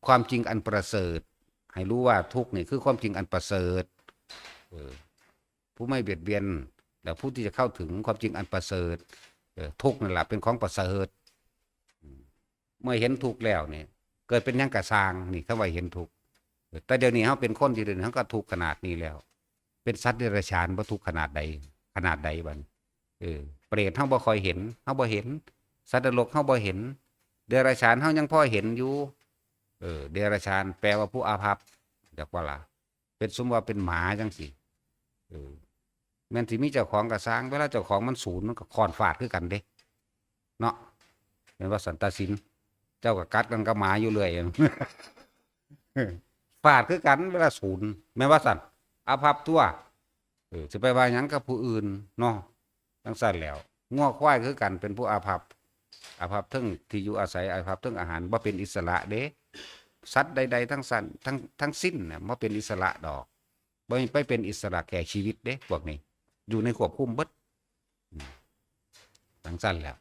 ความจริงอันประเสริฐให้รู้ว่าทุกข์นี่คือความจริงอันประเสริฐผู้ไม่เบียดเบียนแล้วผู้ที่จะเข้าถึงความจริงอันประเสริฐทุกข์นั่นแหละเป็นของประเสริฐเมื่อเห็นทุกข์แล้วเนี่ยเกิดเป็นหยังกะสร้างนี่คำว่าเห็นทุกข์แต่เดี๋ยวนี้เฮาเป็นคนที่เดี๋ยวนี้เฮาก็ทุกข์ขนาดนี้แล้วเป็นสัตว์เดรัจฉานบ่ทุกข์ขนาดใดข นาดใดบัดเปรตเฮาบ่ค่อยเห็นเฮาบ่เห็นสัตว์นรกเฮาบ่เห็นเดรัจฉานเฮายังพอเห็นอยู่เดรัจฉานแปลว่าผู้อาภัพจักว่าล่ะเป็นสมว่าเป็นหมาจังซี่แม่นสิมีเจ้าของก็สร้างเวลาเจ้าของมันสูญมันก็ค้อนฟาดคือกันเด้เนาะแม่นว่าสันตสินเจ้าก็กัดกันกับหมาอยู่เรื่อย ฟาดคือกันเวลาสูญแม่นว่าสั่นอาภัพตัวสิไปว่าหยังกับผู้อื่นเนาะจังซั่นแล้วงัวควายคือกันเป็นผู้อาภัพทั้งที่อยู่อาศัยอาภัพทั้งอาหารบ่เป็นอิสระเด้สัตว์ใดๆทั้งสั้นทั้งสิ้นน่ะบ่เป็นอิสระดอกบ่ไปเป็นอิสระแก่ชีวิตเด้พวกนี้อยู่ในควบคุมเบิดจังซั่นแล้ว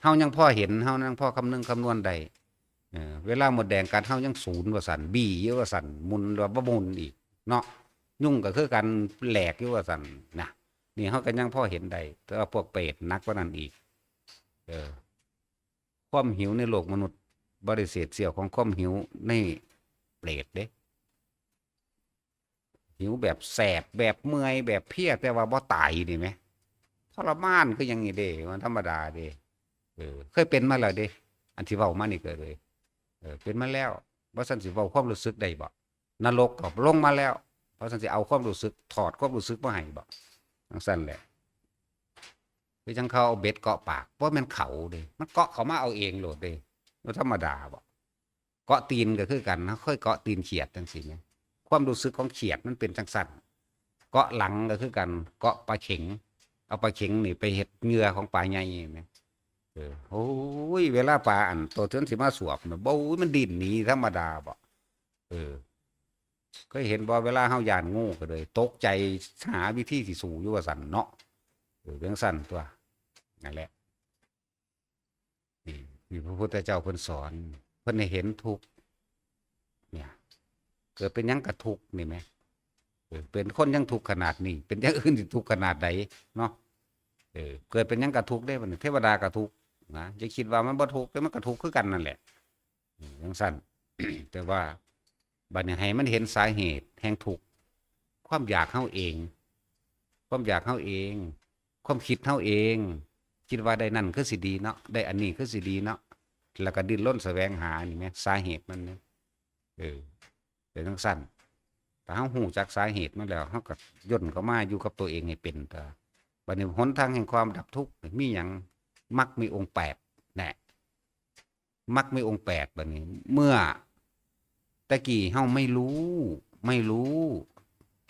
เฮายังพอเห็นเฮายังพอคำนึงคำนวณได้เวลาหมดแดงกัดเฮายังศูนย์ว่าสั่นบี้อยู่ว่าสั่นมุนว่าบ่มุนอีกเนาะยุ่งก็คือกันแหลกอยู่ว่าสั่นนะนี่เฮาก็ยังพอเห็นได้แต่ว่าพวกเปรตหนักกว่านั้นอีกความหิวในโลกมนุษย์บ่ได้เศษเสี้ยวของความหิวในเปรตเด้หิวแบบแสบแบบเมื่อยแบบเพลียแต่ว่าบ่ตายนี่แหมทรมานคือหยังนี่เด้มันธรรมดาเด้เคยเป็นมาแล้วเด้อันที่เว้ามานี่ก็เลยเป็นมาแล้วว่าซั่นสิเว้าความรู้สึกได้บ่นรกก็ลงมาแล้วเพราะซั่นสิเอาความรู้สึกถอดความรู้สึกมาให้บ่จังซั่นแหละคือจังเขาเอาเบ็ดเกาะปากบ่แม่นเขาเด้มันเกาะเขามาเอาเองโลดเด้บ่ธรรมดาบ่เกาะตีนก็คือกันนะค่อยเกาะตีนเขียดจังซี่แหมความรู้สึกของเขียดมันเป็นจังซั่นเกาะหลังก็คือกันเกาะปลาเข็งเอาปลาเข็งนี่ไปเฮ็ดเหงื่อของปลาใหญ่แหมโอ้ยเวลาปลาอันตัวเทือนสิมาสวบน่ะบ่มันดิ้นหนีธรรมดาบ่เคยเห็นบ่เวลาเฮาย่านงูก็เลยตกใจหาวิธีสิสู้อยู่ว่าซั่นเนาะเรื่องซั่นตัวนั่นแหละนี่พระพุทธเจ้าเพิ่นสอนเพิ่นให้เห็นทุกข์เนี่ยเกิดเป็นหยังก็ทุกข์นี่แหมเป็นคนยังทุกข์ขนาดนี้เป็นอย่างอื่นสิทุกข์ขนาดใดเนาะเกิดเป็นหยังก็ทุกข์ได้บัดนี้เทวดาก็ทุกข์นะจะคิดว่ามันบ่ทุกข์แต่มันก็ทุกข์คือกันนั่นแหละจังซั่น แต่ว่าบัดนี้ให้มันเห็นสาเหตุแห่งทุกข์ความอยากเฮาเองความอยากเฮาเองความคิดเฮาเองคิดว่าได้นั่นคือสิดีเนาะได้อันนี้คือสิดีเนาะแล้วก็ดิ้นรนแสวงหานี่แหมสาเหตุมันเนี่ยเป็นจังซั่นแต่เฮาฮู้จักสาเหตุมันแล้วเฮาก็ย่นเข้ามาอยู่กับตัวเองให้เป็นตาบัดนี้หนทางแห่งความดับทุกข์มีหยังมรรคมีองค์8แน่มรรคมีองค์8บัดนี้เมื่อตะกี้เฮาไม่รู้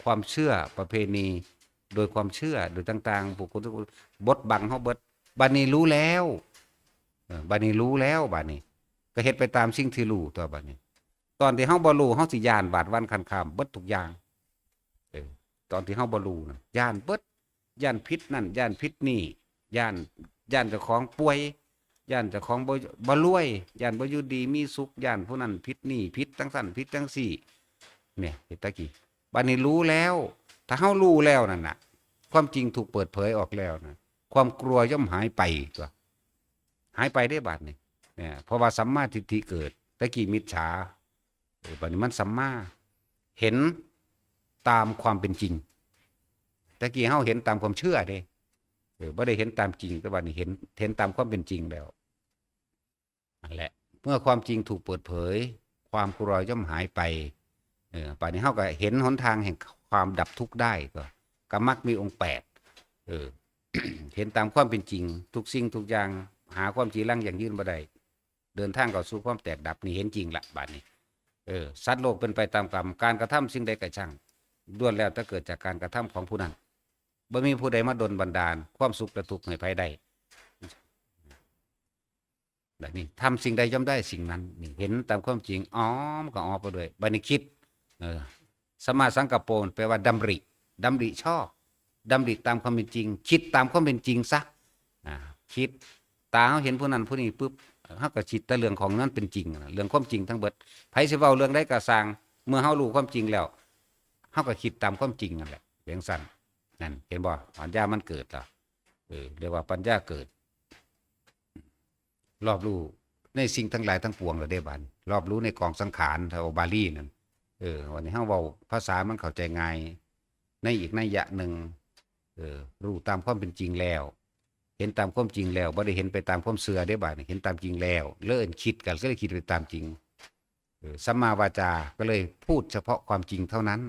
ความเชื่อประเพณีโดยความเชื่อโดยต่างๆบุคคลทุกคนบดบังเฮาเบิดบัดนี้รู้แล้วบัดนี้รู้แล้วบัดนี้ก็เฮ็ดไปตามสิ่งที่รู้ตัวบัดนี้ตอนที่เฮาบ่รู้เฮาสิย้านบาดวันคันคามเบิดทุกอย่างตอนที่เฮาบ่รู้น่ะย้านเบิดย้านพิษนั่นย้านพิษนี่ย้านเจ้าของป่วยย้านเจ้าของบ่รวยย้านบ่อยู่ดีมีสุขย้านผู้นั้นพิษนี่พิษจังซั่นพิษจังซี่เนี่ยเฮ็ดตะกี้บัดนี้รู้แล้วถ้าเฮารู้แล้วนั่นน่ะความจริงถูกเปิดเผยออกแล้วนะความกลัวย่อมหายไปตัวหายไปได้บัดนี้เนี่ยเพราะว่าสัมมาทิฏฐิเกิดตะกี้มิจฉาบัดนี้มันสัมมาเห็นตามความเป็นจริงตะกี้เฮาเห็นตามความเชื่อเด้บ่ได้เห็นตามจริงแต่บัดนี้เห็นตามความเป็นจริงแล้วนั่นแหละเมื่อความจริงถูกเปิดเผยความกลัวย่อมหายไปป่านนี้เฮาก็เห็นหนทางแห่งความดับทุกข์ได้ก็มรรคมีองค์8เห็นตามความเป็นจริงทุกสิ่งทุกอย่างหาความจริงลังอย่างยืนบ่ได้เดินทางเข้าสู่ความแตกดับนี่เห็นจริงละบัดนี้สัตว์โลกเป็นไปตามกรรมการกระทำสิ่งใดก็ช่างล้วนแล้วแต่เกิดจากการกระทำของผู้นั้นบ่มีผู้ใดมาดลบันดาลความสุขและทุกข์ให้ไผได้แบบนี้ทำสิ่งใดย่อมได้สิ่งนั้นนี่เห็นตามความจริงอ๋อมันก็ออกไปด้วยบัดนี้คิดสมาสังกัปโปแปลว่าดำริชอบดำริตามความเป็นจริงคิดตามความเป็นจริงซะคิดตาเฮาเห็นผู้นั้นผู้นี้ปุ๊บเฮาก็คิดแต่เรื่องของนั้นเป็นจริงเรื่องความจริงทั้งเบิดไผสิเว้าเรื่องใดก็สร้างเมื่อเฮารู้ความจริงแล้วเฮาก็คิดตามความจริงนั่นแหละเพียงสั้นนั่นเห็นบ่ปัญญามันเกิดแล้วเรียกว่าปัญญาเกิดรอบรู้ในสิ่งทั้งหลายทั้งปวงแล้วได้บัดรอบรู้ในกองสังขารแถวบาลีนั่นวันนี้เฮาเว้าภาษามันเข้าใจง่ายในอีกนัยยะหนึ่ง รู้ตามความเป็นจริงแล้ว เห็นตามความจริงแล้วบ่ได้เห็นไปตามความเชื่อได้บ่านี่เห็นตามจริงแล้วเลิ่นคิดกันก็เลยคิดไปตามจริงสัมมาวาจาก็เลยพูดเฉพาะความจริงเท่านั้น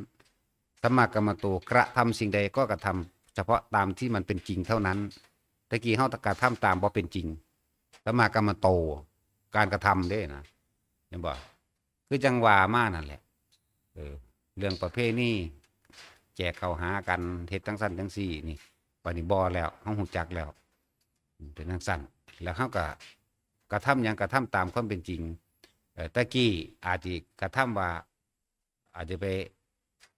สัมมากัมมันโตกระทำสิ่งใดก็กระทำเฉพาะตามที่มันเป็นจริงเท่านั้นตะกี้เฮากระทำตามบ่เป็นจริงสัมมากัมมันโตการกระทำเด้นะเห็นบ่คือจังหวะมานั่นแหละเรื่องประเภทนี้แจกเข้าหากันเฮ็ดจังซั่นจังซี่นี่ปานนี้บ่แล้วเฮาฮู้จักแล้วเป็นจังซั่นแล้วเฮาก็กระทำหยังกระทำตามความเป็นจริงตะกี้อาจสิกระทำว่าอาจจะ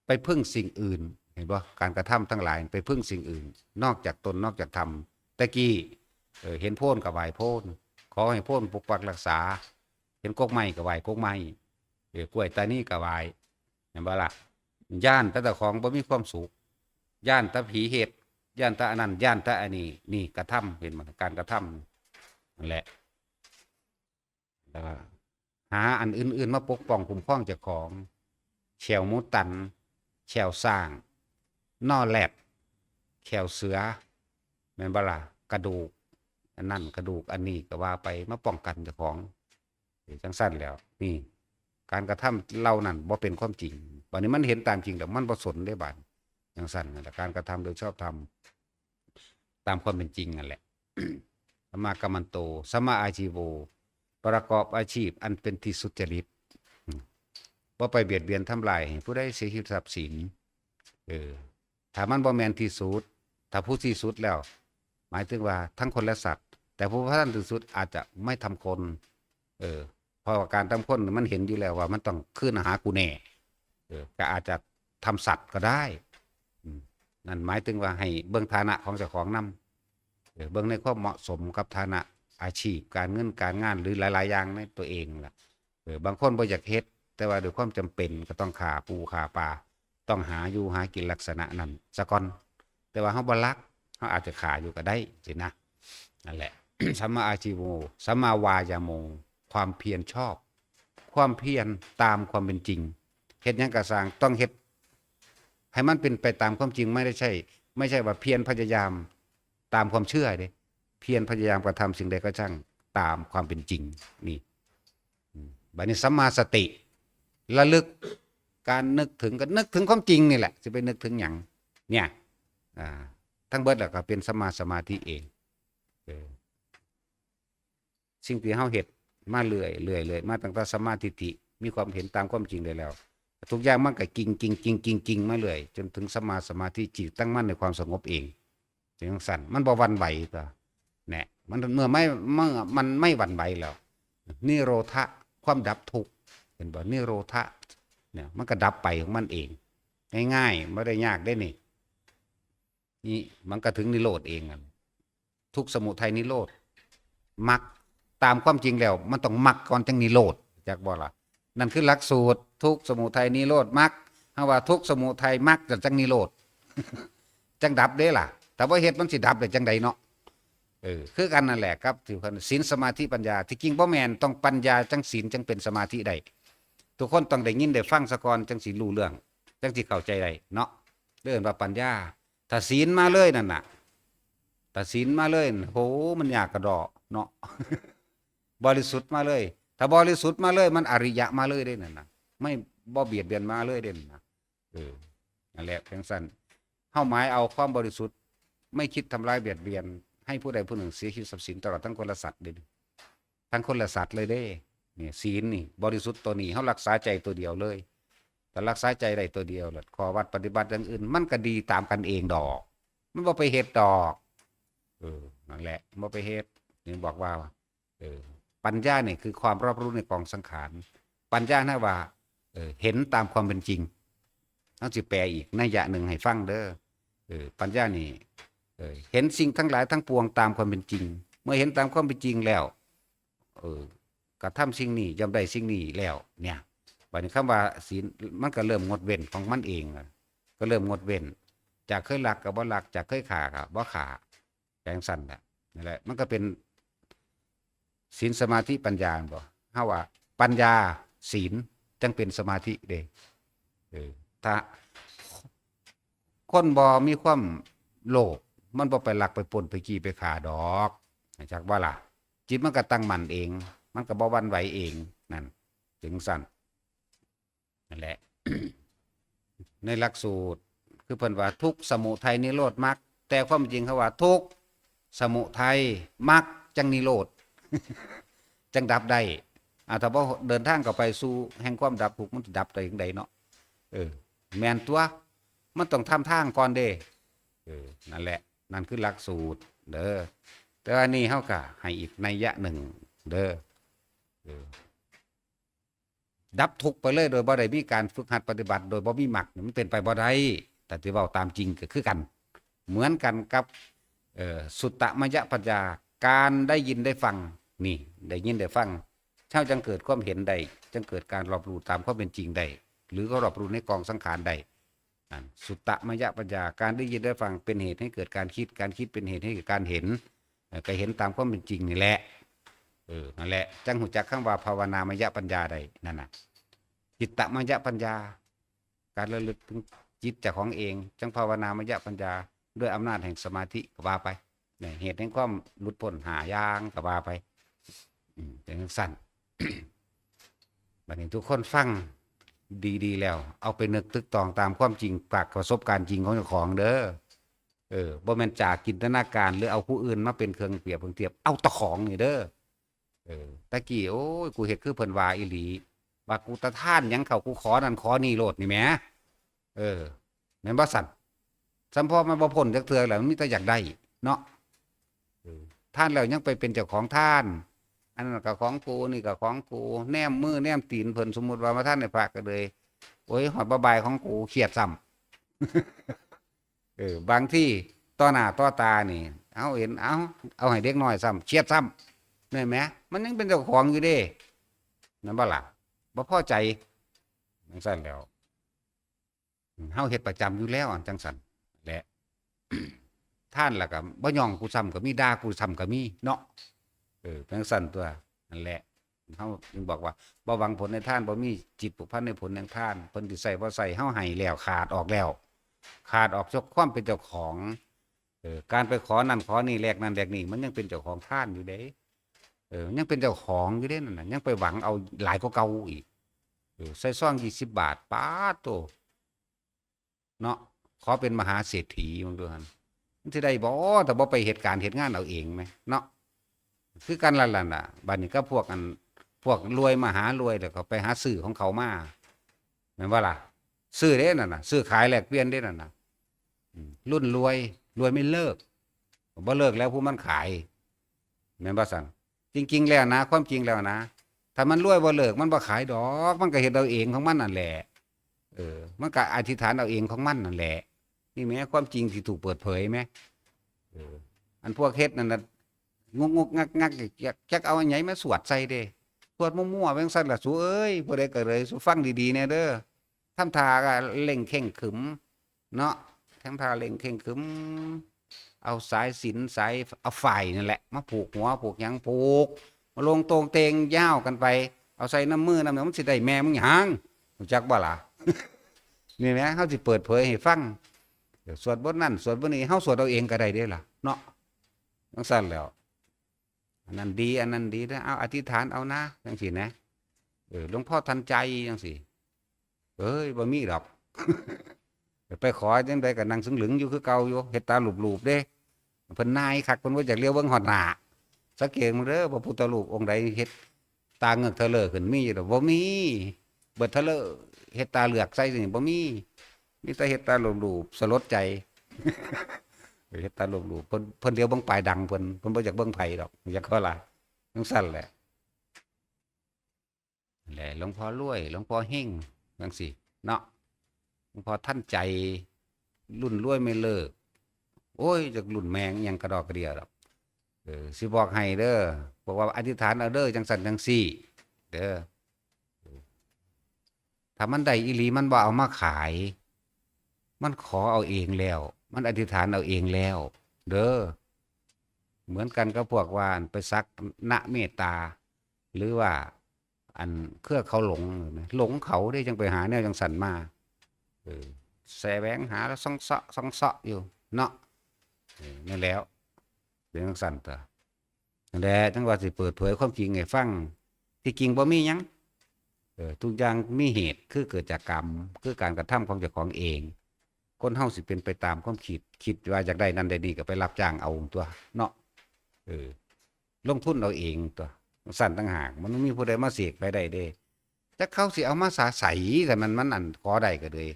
ไปพึ่งสิ่งอื่นเห็นบ่การกระทำทั้งหลายไปพึ่งสิ่งอื่นนอกจากตนนอกจากธรรมตะกี้เห็นโพ่นก็ไหว้โพ่นขอให้โพ่นปกปักรักษาเห็นกกไม้ก็ไหว้กกไม้กล้วยตานี่ก็ไหว้เห็นบ่ล่ะย่านแต่ของบ่มีความสุขย่านตะผีเฮ็ดย่านตะอันนั้นย่านตะอันนี้นี่กระทำเห็นบ่การกระทำนั่นแหละแล้วก็หาอันอื่นๆมาปกป้องคุ้มครองเจ้าของแฉวหมูตันแฉวสร้างนอแลบแฉวเสือแม่นบ่ล่ะกระดูกอันนั้นกระดูกอันนี้ก็ว่าไปมาป้องกันเจ้าของจังสั้นแล้วนี่การกระทำเล่านั้นบ่เป็นความจริงบัดนี้มันเห็นตามจริงแล้วมันบ่สนได้บาดจังสั้นนั่นแหละการกระทำโดยชอบธรรมตามความเป็นจริงนั่นแหละ สัมมากัมมันโตสัมมาอาชีโวประกอบอาชีพอันเป็นที่สุจริตบ่ไปเบียดเบียนทำลายผู้ใดเสียชีวิตทรัพย์สินถ้ามันบ่แม่นที่สุดถ้าผู้ที่สุดแล้วหมายถึงว่าทั้งคนและสัตว์แต่ผู้พระท่านที่สุดอาจจะไม่ทำคนเพราะว่าการทำคนมันเห็นอยู่แล้วว่ามันต้องขึ้นหากูแน่ก็อาจจะทำสัตว์ก็ได้นั่นหมายถึงว่าให้เบิ่งฐานะของเจ้าของนำเบิ่งในความเหมาะสมกับฐานะอาชีพการเงินการงานหรือหลายๆอย่างในตัวเองล่ะบางคนบ่อยากเฮ็ดแต่ว่าด้วยความจำเป็นก็ต้องฆ่าปูฆ่าปลาต้องหาอยู่หากินลักษณะนั้นซะก่อนแต่ว่าเฮาบ่รักเฮาอาจจะฆ่าอยู่ก็ได้สินะนั่นแหละ สัมมาอาชีโวสัมมาวายาโมความเพียรชอบความเพียรตามความเป็นจริงเฮ็ดหยังก็สร้างต้องเฮ็ดให้มันเป็นไปตามความจริงไม่ใช่ว่าเพียรพยายามตามความเชื่อเด้เพียรพยายามกระทำสิ่งใดก็ช่างตามความเป็นจริงนี่บัดนี้สัมมาสติระลึกการนึกถึงก็นึกถึงความจริงนี่แหละสิไปนึกถึงหยังเนี่ยทั้งเบิดแล้วก็เป็นสัมมาสมาธิเองสิ่งที่เฮาเฮ็ดมาเรื่อยมาตั้งแต่สัมมาทิฏฐิมีความเห็นตามความจริงได้แล้วทุกอย่างมันก็กิ่งมาเรื่อยจนถึงสัมมาสมาธิจิตตั้งมั่นในความสงบเองจังซั่นมันบ่หวั่นไหวตัวแน่มันเมื่อมันไม่หวั่นไหวแล้วนิโรธะความดับทุกข์เห็นบ่นิโรธะเนี่ยมันก็ดับไปของมันเองง่ายๆไม่ได้ยากได้นี่มันก็ถึงนิโรธเองทุกข์สมุทัยนิโรธมรรคตามความจริงแล้วมันต้องมรรคก่อนจังนิโรธจักบ่ล่ะนั่นคือหลักสูตรทุกข์สมุทัยนิโรธมรรคเฮาว่าทุกข์สมุทัยมรรคจังนิโรธ จังดับเด้ล่ะแต่ว่าเฮ็ดมันสิดับได้จังใดเนาะคือกันนั่นแหละครับที่ศีลสมาธิปัญญาที่จริงบ่แม่นต้องปัญญาจังศีลจังเป็นสมาธิได้ทุกคนต้องได้ยินได้ฟังซะก่อนจังสิรู้เรื่องจังสิเข้าใจได้เนาะเรื่องว่าปัญญาถ้าศีลมาเลยนั่นน่ะถ้าศีลมาเลยโหมันยากกระดอเนาะ บริสุทธิ์มาเลยถ้าบริสุทธิ์มาเลยมันอริยะมาเลยได้นั่นน่ะไม่บ่เบียดเบียนมาเลยเด่นนะนั่นแหละจังซั่นเฮาหมายเอาความบริสุทธิ์ไม่คิดทำร้ายเบียดเบียนให้ผู้ใดผู้หนึ่งเสียชีวิตทรัพย์สินตลอดทั้งคนและสัตว์เลยทั้งคนและสัตว์เลยเด้นี่ศีลนี่บริสุทธิ์ตัวนี้เฮารักษาใจตัวเดียวเลยแต่รักษาใจได้ตัวเดียวล่ะขอวัดปฏิบัติอย่างอื่นมันก็ดีตามกันเองดอกมันบ่ไปเฮ็ดดอกนั่นแหละบ่ไปเฮ็ดนี่บอกว่าปัญญาเนี่ยคือความรอบรู้ในกองสังขารปัญญานะว่าเห็นตามความเป็นจริงต้องสิแปลอีกนัยยะหนึ่งให้ฟังเด้อปัญญานี่เห็นสิ่งทั้งหลายทั้งปวงตามความเป็นจริงเมื่อเห็นตามความเป็นจริงแล้วกระทำสิ่งนี้ย่อมได้สิ่งนี้แล้วเนี่ยบัดนี้คำว่าศีลมันก็เริ่มงดเว้นของมันเองก็เริ่มงดเว้นจากเคยลักกับบ่ลักจากเคยฆ่ากับบ่ฆ่าแปลงสั้นนั่นแหละมันก็เป็นศีลสมาธิปัญญาบ่เฮาว่าปัญญาศีลจังเป็นสมาธิเด้ถ้าคนบ่มีความ โลภมันบ่ไปลักไปปล้นไปจี้ไปฆ่าดอกจักว่าล่ะจิตมันก็ตั้งมั่นเองมันก็บ่หวั่นไหวเองนั่นจึงสั่นนั่นแหละ ในหลักสูตรคือเพิ่นว่าทุกข์สมุทัยนิโรธมรรคแต่ความจริงเขาว่าทุกข์สมุทัยมรรคจังนิโรธ จังดับได้ถ้าบ่เดินทางเข้าไปสู่แห่งความดับทุกข์มันจะดับได้จังไดเนาะแม่นตัวมันต้องทำทางก่อนเด้นั่นแหละนั่นคือหลักสูตรเด้อแต่ว่านี่เฮาก็ให้อีกนัยยะหนึ่งเด้อดับทุกข์ไปเลยโดยบ่ได้มีการฝึกหัดปฏิบัติโดยบ่มีมรรคมันเป็นไปบ่ได้แต่ที่เว้าตามจริงก็คือกันเหมือนกันกับสุตตมยปัญญาการได้ยินได้ฟังนี่ได้ยินได้ฟังเท่าจังเกิดความเห็นได้จังเกิดการรอบรู้ตามความเป็นจริงได้หรือก็รอบรู้ในกองสังขารได้สุตตมยปัญญาการได้ยินได้ฟังเป็นเหตุให้เกิดการคิดการคิดเป็นเหตุให้เกิดการเห็นก็เห็นตามความเป็นจริงนี่แหละนั่นแหละจังหูจักข้างว่าภาวนามยปัญญาได้นั่นน่ะจิตตมยปัญญาการระลึกถึงจิตเจ้าของเองจังภาวนามยปัญญาด้วยอำนาจแห่งสมาธิก็ว่าไปเหตุแห่งความหลุดพ้นหายางก็ว่าไปเป็นสั้น บัดนี้ทุกคนฟังดีๆแล้วเอาไปนึกตึกตองตามความจริงจากประสบการณ์จริงของเจ้าของเด้อบ่แม่นจากจินตนาการหรือเอาผู้อื่นมาเป็นเครื่องเปรียบเครื่องเทียบเอาตะของนี่เด้อตะกี้โอ้ยกูเฮ็ดคือเพิ่นว่าอีหลีว่ากูตะท่านหยังเขากูขอนั่นขอนี่โลดนี่แหมแม่นบ่สั่นสัมพอมันบ่พ้นจักเทื่อแล้วมันมีแต่อยากได้เนาะท่านแล้วยังไปเป็นเจ้าของท่านอันนั้นก็ของกูนี่ก็ของกูแนมมือแนมตีนเพิ่นสมมุติว่ามาท่านในพระก็เลยโอ้ยหอดบายของกูเครียดซ้ำบางที่ต่อหน้าต่อตานี่เอาเห็นเอาให้เด็กน้อยซ้ำเครียดซ้ำนี่แหมมันยังเป็นเจ้าของอยู่เด้นั่นบ่ล่ะบ่พอใจจังซั่นแล้วเฮาเฮ็ดประจำอยู่แล้วจังซั่นแหละท่านล่ะก็บ่ย่องกูซ้ำก็มีด่ากูซ้ำก็มีเนาะจังซั่นตัวนั่นแหละเฮาจึงบอกว่าบ่หวังผลในท่านบ่มีจิตผูกพันในผลแห่งท่านเพิ่นสิใส่บ่ใส่เฮาให้แล้วขาดออกแล้วขาดออกจากความเป็นเจ้าของการไปขอนั่นขอนี่แลกนั่นแลกนี่มันยังเป็นเจ้าของท่านอยู่เด้ยังเป็นเจ้าของอยู่เด้นั่นน่ะยังไปหวังเอาหลายกว่าเก่าอีกใส่ซอง20 บาทป๊าดโตเนาะขอเป็นมหาเศรษฐีมึงดูหั่นมันสิได้บ่แต่บ่ไปเหตุการณ์เหตุงานเอาเองไหมเนาะคือกันละล่ะบัดนี้ก็พวกรวยมาหารวยแล้วก็ไปหาซื้อของเขามาแม่นบ่ล่ะซื้อเด้นั่นน่ะซื้อขายแลกเปลี่ยนเด้นั่นน่ะรุ่นรวยไม่เลิกบ่เลิกแล้วผู้มันขายแม่นบ่สั่นจริงๆแล้วนะความจริงแล้วนะถ้ามันรวยบ่เลิกมันบ่ขายดอกมันก็เฮ็ดเอาเองของมันนั่นแหละมันก็อธิษฐานเอาเองของมันนั่นแหละนี่แม้ความจริงที่ถูกเปิดเผยไหมอันพวกเฮ็ดนั่นน่ะงกงักจักเอาอันไหนมาสวดใส่เด้สวดมั่วๆจังซั่นล่ะสูเอ้ยผู้ใดก็เลยสูฟังดีๆแน่เด้อทำท่าก็เล่งเข่งขึมเนาะทำท่าเล่งเข่งขึมเอาสายสิญจน์สายเอาไฟนั่นแหละมาผูกหัวผูกหยังผูกมาลงตรงเตงยาวกันไปเอาใส่น้ำมือน้ำหนึ่งมันสิได้แม่มึงหยังรู้จักบ่ล่ะ นี่แหละเฮาสิเปิดเผยให้ฟังสวดบทนั้นสวดบทนี้เฮาสวดเอาเองก็ได้เด้ล่ะเนาะจังซั่นแล้วอันนั้นดีอันนั้นดีนะเอาอธิษฐานเอานะจังซี่นะหลวงพ่อทันใจจังซี่เอ้ยบ่มีดอก ไปขอจังได๋ก็นั่งสึงหลึงอยู่คือเก่าอยู่เฮ็ดตาหลูบๆเด้เพิ่นนายคักเพิ่นบ่อยากเลี้ยวเบิ่งฮอดหน้าสังเกตมึงเด้อพระพุทธรูปองค์ใดเฮ็ดตาเงือกเทะเลขึ้นมีอยู่ดอกบ่มีเบิดเทะเลเฮ็ดตาเหลือกใส่นี่บ่มีแต่เฮ็ดตาหลูบๆสลดใจเฮ็ดตาหลูบๆเพิ่นเลี้ยวเบิ่งปลายดังเพิ่นบ่อยากเบิ่งไผดอกอยากเขาล่ะจังซั่นแหละหลวงพ่อรวยหลวงพ่อเฮงจังซี่เนาะหลวงพ่อท่านใจรุ่นรวยไม่เลิกโอ้ยจากรุ่นแมงยังกระดอกกระเดียดอกสิบอกให้เด้อบอกว่าอธิษฐานเอาเด้อจังสันจังซี่เด้อถ้ามันได้อีหลีมันบ่เอามาขายมันขอเอาเองแล้วมันอธิษฐานเอาเองแล้วเด้อเหมือนกันกับพวกว่าไปซักณเมตตาหรือว่าอันเครือเขาหลงเขาได้จังไปหาแนวจังสันมาแสวงหาแล้วซ่องเสาะอยู่เนาะ นั่นแล้วเป็นจังซั่นตัวนั่นแหละจังว่าสิเปิดเผยความจริงให้ฟังที่จริงบ่มีหยังทุกอย่างมีเหตุคือเกิดจากกรรมคือการกระทำของเจ้าของเองคนเฮาสิเป็นไปตามความคิดว่าอยากได้นั่นได้นี่ก็ไปรับจ้างเอาตัวเนาะเออลงทุนเอาเองตัวสั่นต่างหากมันไม่มีผู้ใดมาเสกไปได้เด้จักเขาสิเอามาสาใสแต่มันอันขอได้ก็เลย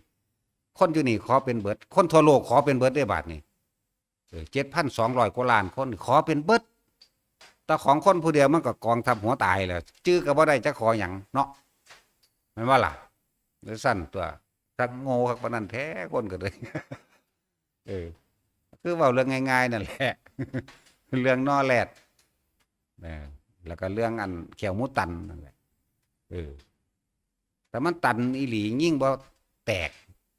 คนอยู่นี่ขอเป็นเบิดคนทั่วโลกขอเป็นเบิดได้บาทนี่7,200 กว่าล้านคนขอเป็นเบิดแต่ของคนผู้เดียวมันก็กองทัพหัวตายแล้วจื้อก็บ่ได้จะขอหยังเนาะแม่นว่าล่ะเลยสั่นตัวจักโง่คักปานนั้นแท้คนก็เลยเออคือเว้าเรื่องง่ายๆนั่นแหละ เรื่องนอแรดแล้วก็เรื่องอันแขวหมูตันนั่นแหละแต่มันตันอีหลียิ่งบ่แตก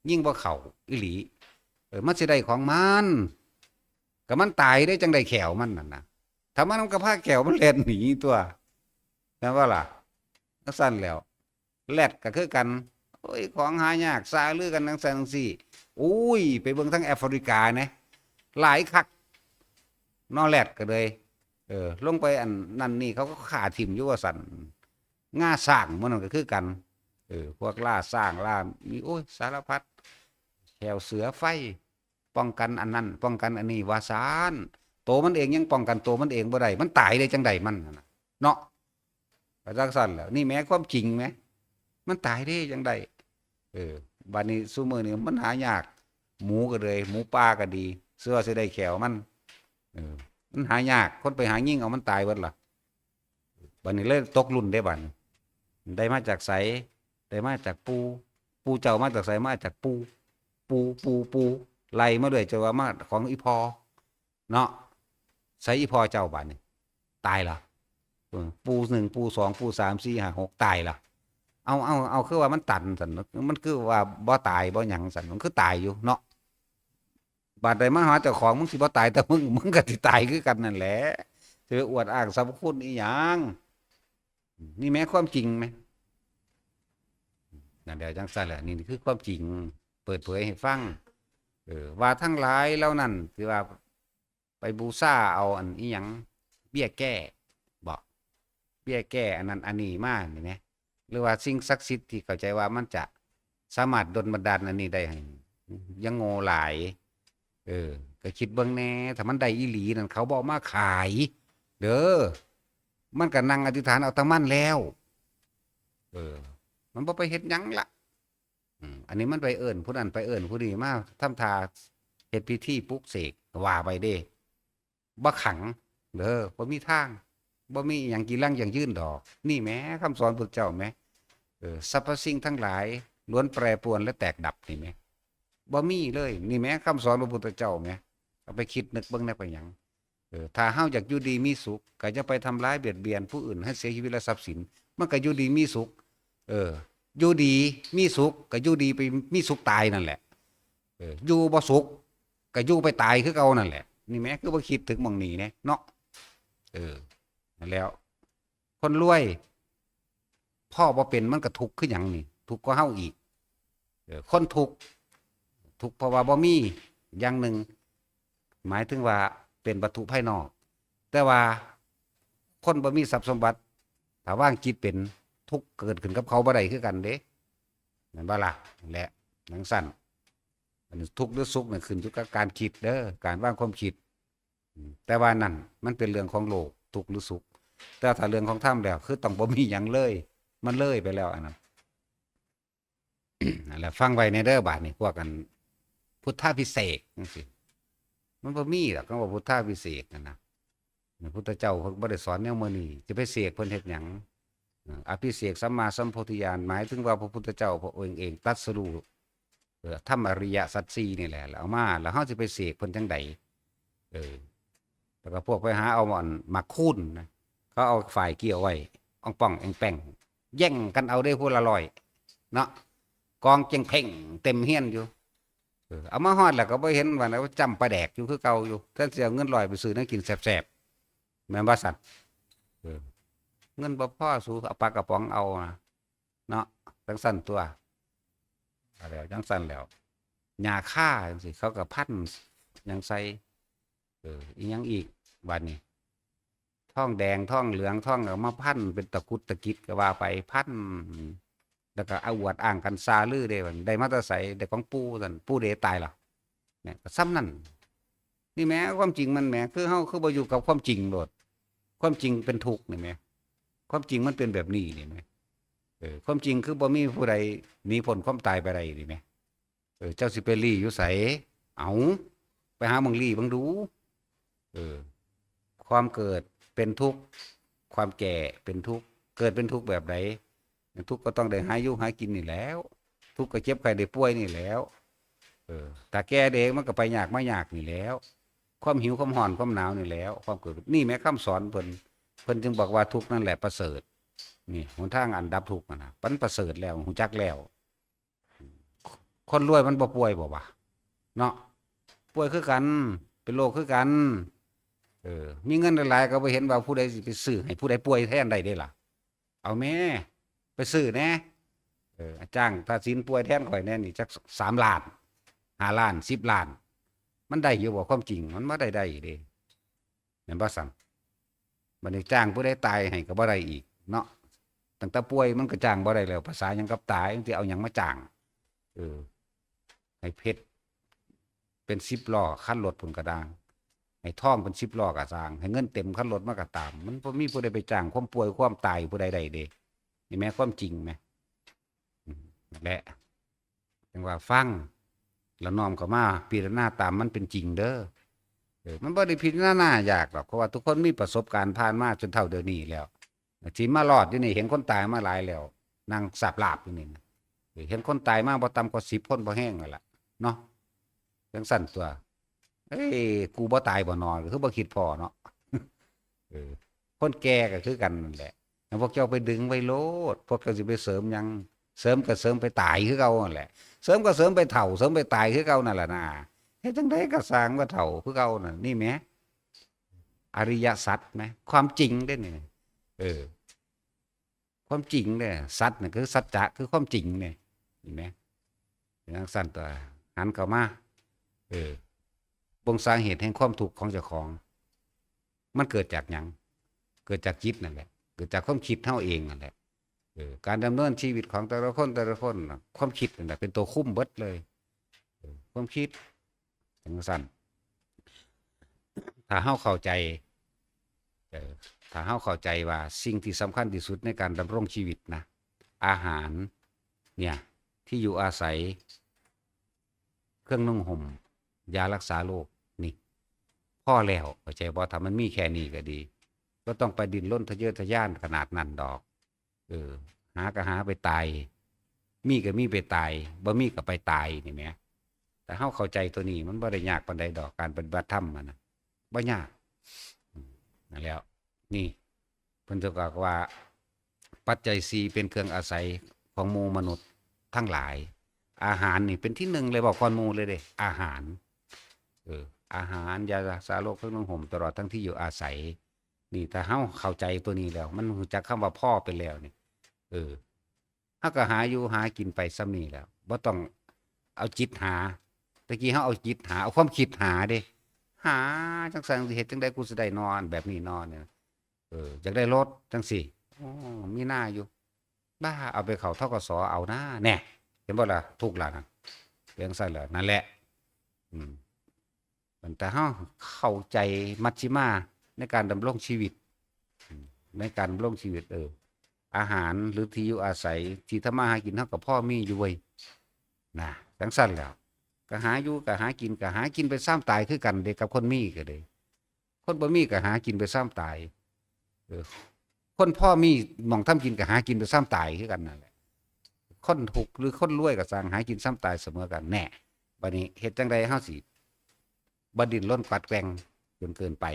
ยิ่งบ่เข้าอีหลีมันสิได้ของมันก็มันตายได้จังได้แขวมันนั่นนะถ้ามันก็พาแขวมันแล่นหนีตัวแม่นว่าล่ะก็สั้นแล้วแรดก็คือกันโอ้ยของหายากซาลือกันจังซั่นจังซี่อุ้ยไปเบิ่งทั้งแอฟริกานะหลายคักนอแรดก็เลยลงไปอันนั่นนี่เขาก็ฆ่าทิ่มอยู่ว่าสั่นง่าสร้างมันก็คือกันพวกล่าสร้างล่ามีโอ้ยสารพัดแถวเสือไฟป้องกันอันนั้นป้องกันอันนี้วาซานโตมันเองยังป้องกันโตมันเองบ่ได้มันตายได้จังใดมันเนาะก็จังซั่นแหล้วนี่แม้ความจริงไหมมันตายได้จังใดบัดนี้ซุมื้อนี้มันหายากหมูก็เลยหมูป่าก็ดีเสื้อสิได้แขวมันมันหายากคนไปหายิ่งเอามันตายเบิดล่ะบัดนี้เลยตกรุ่นได้บัดได้มาจากไสได้มาจากปูเจ้ามาจากไสมาจากปูไล่มาด้วยเจ้าว่ามาของอีพอเนาะไสอีพอเจ้าบัดนี้ตายล่ะปู1ปู2ปู3 4 5 6ตายล่ะเอาคือว่ามันตันสั่นมันคือว่าบ่ตายบ่หยังสั่นมันคือตายอยู่เนาะบาดใดมาหาเจ้าของมึงสิบ่ตายแต่มึงก็สิตายคือกันนั่นแหละเธออวดอ้างสรรพคุณอีหยังนี่แม้ความจริงไหมนั่นเดี๋ยวจังซั่นแหละนี่คือความจริงเปิดเผยให้ฟังว่าทั้งหลายแล้วนั่นคือว่าไปบูชาเอาอันอีหยังเบี้ยแก้บ่เบี้ยแก้อันนั้นอันนี้มานี่แหมหรือว่าสิ่งศักดิ์สิทธิ์ที่เข้าใจว่ามันจะสามารถดลบันดาลอันนี้ได้ให้ยังโง่หลายก็คิดเบิ่งแน่ถ้ามันได้อีหลีนั่นเขาบ่มาขายเด้อมันก็นั่งอธิษฐานเอาตั้งมั่นแล้วมันบ่ไปเฮ็ดหยังล่ะอันนี้มันไปเอิ้นผู้นั้นไปเอิ้นผู้นี้มาทำท่าเฮ็ดพิธีปลุกเสกว่าไปเด้บ่ขังเด้อบ่มีทางบ่มีหยังกีรังอย่างยืนดอกนี่แหมคำสอนพุทธเจ้าแหมสรรพสิ่งทั้งหลายล้วนแปรปรวนและแตกดับนี่แหมบ่มีเลยนี่แหมคำสอนพระพุทธเจ้าแหมเอาไปคิดนึกเบิ่งได้ไปหยังถ้าเฮาอยากอยู่ดีมีสุขก็จะไปทำร้ายเบียดเบียนผู้อื่นให้เสียชีวิตและทรัพย์สินมันก็อยู่ดีมีสุขอยู่ดีมีสุขก็อยู่ดีไปมีสุขตายนั่นแหละอยู่บ่สุขก็อยู่ไปตายคือเก่านั่นแหละนี่แหมคือบ่คิดถึงหม้องนี้แน่เนาะนั่นแล้วคนรวยพ่อบ่เป็นมันก็ทุกข์คือหยังนี่ทุกข์ก็เฮาอีกคนทุกข์เพราะว่าบ่มีอย่างหนึ่งหมายถึงว่าเป็นวัตถุภายนอกแต่ว่าคนบ่มีทรัพย์สมบัติถ้าว่างจิตเป็นทุกข์เกิดขึ้นกับเขาบ่ได้คือกันเด้นั่นบ่ล่ะแหละหนังสั้นอันทุกข์หรือสุขนี่ขึ้นอยู่กับการคิดเด้อการวางความคิดแต่ว่านั่นมันเป็นเรื่องของโลกทุกข์หรือสุขแต่ถ้าเรื่องของธรรมแล้วคือต้องบ่มีหยังเลยมันเลยไปแล้วอันนั้น นั่นแหละฟังไว้ในเด้อบาดนี้พวกกันพุทธาภิเษกจังซี่มันบ่มีหรอกคำว่าพุทธาภิเษกนั่นนะพระพุทธเจ้าเพิ่นบ่ได้สอนแนวมื้อนี้จะไปเสกเพิ่นเฮ็ดหยังอภิเษกสัมมาสัมโพธิญาณหมายถึงว่าพระพุทธเจ้าพระองค์เองตรัสรู้ธรรมอริยสัจสี่นี่แหละแล้วเอามาแล้วเฮาสิไปเสกเพิ่นจังใดแล้วก็พวกไปหาเอามาคูนนะเขาเอาฝ่ายเกี่ยวไว้อ่องป่องแองแป้งแย่งกันเอาได้ผู้ละร้อยเนาะกองเจงเพ่งเต็มเฮียนอยู่เอามาฮอดแล้วก็บ่เห็นว่าแล้วจำปลาแดกอยู่คือเก่าอยู่ท่านสิเอาเงิน100ไปซื้อนั่นกินแซ่บๆแม่นบ่ซั่นเงินบ่พอสู้เอาปลากระป๋องเอาเนาะจังซั่นตัวแล้วจังซั่นแล้วหญ้าค่าจังซี่เขาก็พันหยังใส่ อีหยังอีกบัดนี้ท่องแดงท่องเหลืองท่องเอามาพันเป็นตะกุดตะกิดก็ว่าไปพันแล้วก็เอาอวดอ้างกันซาลือเด้บัดได้มาแตะไสได้ของปู่ซั่นปู่เดตายแล้วเนี่ยก็ซ้ำนั่นนี่แหมความจริงมันแหมคือเฮาคือบ่อยู่กับความจริงโลดความจริงเป็นทุกข์นี่แหมความจริงมันเป็นแบบนี้นี่แหมความจริงคือบ่มีผู้ใดหนีพ้นความตายไปได้นี่แหมเจ้าสิไปลี้อยู่ไสเอาไปหาเบิ่งลี้เบิ่งดูเออความเกิดเป็นทุกข์ความแก่เป็นทุกข์เกิดเป็นทุกข์แบบใดทุกข์ก็ต้องได้หาอยู่หากินนี่แหล้วทุกข์ก็เจ็บไข้ได้ป่วยนี่แหล้วถ้าแก่เด็กมันก็ไปยากมายากนี่แหล้วความหิวความร้อนความหนาวนี่แหล้วความเกิดนี่แม้คำสอนเพิ่นจึงบอกว่าทุกข์นั่นแหละประเสริฐนี่หนทางอันดับทุกข์นะมันประเสริฐแล้วหูจักแล้วคนรวยมันบ่ป่วยบ่วะเนาะป่วยคือกันเป็นโรคคือกันมีเงินหลายๆก็บ่เห็นว่าผู้ใดสิไปซื้อให้ผู้ใดป่วยแทนได้เด้ล่ะเอาแม่ไปซื้อแหน่จ้างถ้าสินป่วยแทนข่อยแน่นี่จัก3 ล้าน5 ล้าน10 ล้านมันได้อยู่บ่ความจริงมันบ่ได้เด้แม่นบ่ซั่นบัดนี้จ้างผู้ใดตายให้ก็บ่ได้อีกเนาะตั้งแต่ป่วยมันก็จ้างบ่ได้แล้วภาษาหยังกับตายมันสิเอาหยังมาจ้างให้เพชรเป็น10 ล้อคันรถพุ่นก็ดางให้ทองเป็น10 ล้อก็สร้างให้เงินเต็มคันรถมันก็ตามมันบ่มีผู้ใดไปจ้างความป่วยความตายผู้ใดได้เด้นี่แม่ความจริงแม่นั่นแหละจังว่าฟังแล้วน้อมเข้ามาพิจารณาตามมันเป็นจริงเด้อมันบ่ได้พิจารณายากหรอกเพราะว่าทุกคนมีประสบการณ์ผ่านมาจนเท่าเดี๋ยวนี้แล้วสิมารอดอยู่นี่เห็นคนตายมาหลายแล้วนั่งสาบลาบอยู่นี่เห็นคนตายมาบ่ต่ำกว่า10 คนบ่แห้งนั่นล่ะเนาะจังซั่นตัวกูบ่ตายบ่นอนก็คือบ่คิดพอเนาะคนแก่ก็คือกันนั่นแหละแล้วพวกเจ้าไปดึงไว้โลดพวกเจ้าสิไปเสริมหยังเสริมก็เสริมไปตายคือเก่านั่นแหละเสริมก็เสริมไปเฒ่าเสริมไปตายคือเก่านั่นแหละนะเฮ็ดจังได๋ก็สร้างว่าเฒ่าคือเก่านั่นนี่แหมอริยสัจแหมความจริงเด้นี่ความจริงเด้สัจนี่คือสัจจะคือความจริงนี่เห็นไหมจังซั่นตัวหันเข้ามาบ่งสาเหตุแห่งความทุกข์ของเจ้าของมันเกิดจากหยังเกิดจากจิตนั่นแหละเกิดจากความคิดเฮาเองนั่นแหละการดำเนินชีวิตของแต่ละคนความคิดนั่นแหละเป็นตัวคุมเบิดเลยความคิดจังซั่นถ้าเฮาเข้าใจถ้าเฮาเข้าใจว่าสิ่งที่สำคัญที่สุดในการดำรงชีวิตนะอาหารเนี่ยที่อยู่อาศัยเครื่องนุ่งห่มยารักษาโรคนี่พ่อแล้วเข้าใจบ่ถ้ามันมีแค่นี้ก็ดีก็ต้องไปดิ้นรนทะเยอทะยานขนาดนั้นดอกหาก็หาไปตายมีก็มีไปตายบ่มีก็ไปตายนี่แหมแต่เฮาเข้าใจตัวนี้มันบ่ได้ยากปานใดดอกการปฏิบัติธรรมนะบ่ยากนั่นแล้วนี่เพิ่นจะบอกว่าปัจจัย4เป็นเครื่องอาศัยของหมู่มนุษย์ทั้งหลายอาหารนี่เป็นที่1เลยบอกก่อนหมู่เลยเด้อาหารอาหารยารักษาโรคเครื่องนุ่งห่มตลอดทั้งที่อยู่อาศัยนี่ถ้าเฮาเข้าใจตัวนี้แล้วมันรู้จักคำว่าพ่อไปแล้วนี่เฮาก็หาอยู่หากินไปซ้ำนี้แล้วบ่ต้องเอาจิตหาตะกี้เฮาเอาจิตหาเอาความคิดหาเด้หาจังซั่นสิเฮ็ดจังได๋กูสิได้นอนแบบนี้นอนเนี่ยอยากได้รถจังซี่มีหน้าอยู่บ้าเอาไปเข้าธกสเอานะแน่เห็นบ่ล่ะถูกล่ะนั่นเป็นจังซั่นแหละนั่นแหละแต่เฮาเข้าใจมัชฌิมาในการดำรงชีวิตในการดำรงชีวิตอาหารหรือที่อยู่อาศัยที่ทำมาหากินเฮาก็พอมีอยู่เว้ยนะจังซั่นแล้วก็หาอยู่ก็หากินก็หากินไปซ้ำตายคือกันเด้กับคนมีก็เด้คนบ่มีก็หากินไปซ้ำตายคนพ่อมีหม่องทำกินก็หากินไปซ้ำตายคือกันนั่นแหละคนทุกข์หรือคนรวยก็สร้างหากินซ้ำตายเสมอกันแน่บัดนี้เฮ็ดจังได๋เฮาสิบ่ดิ้นรนกวัดแกว่งจนเกินไป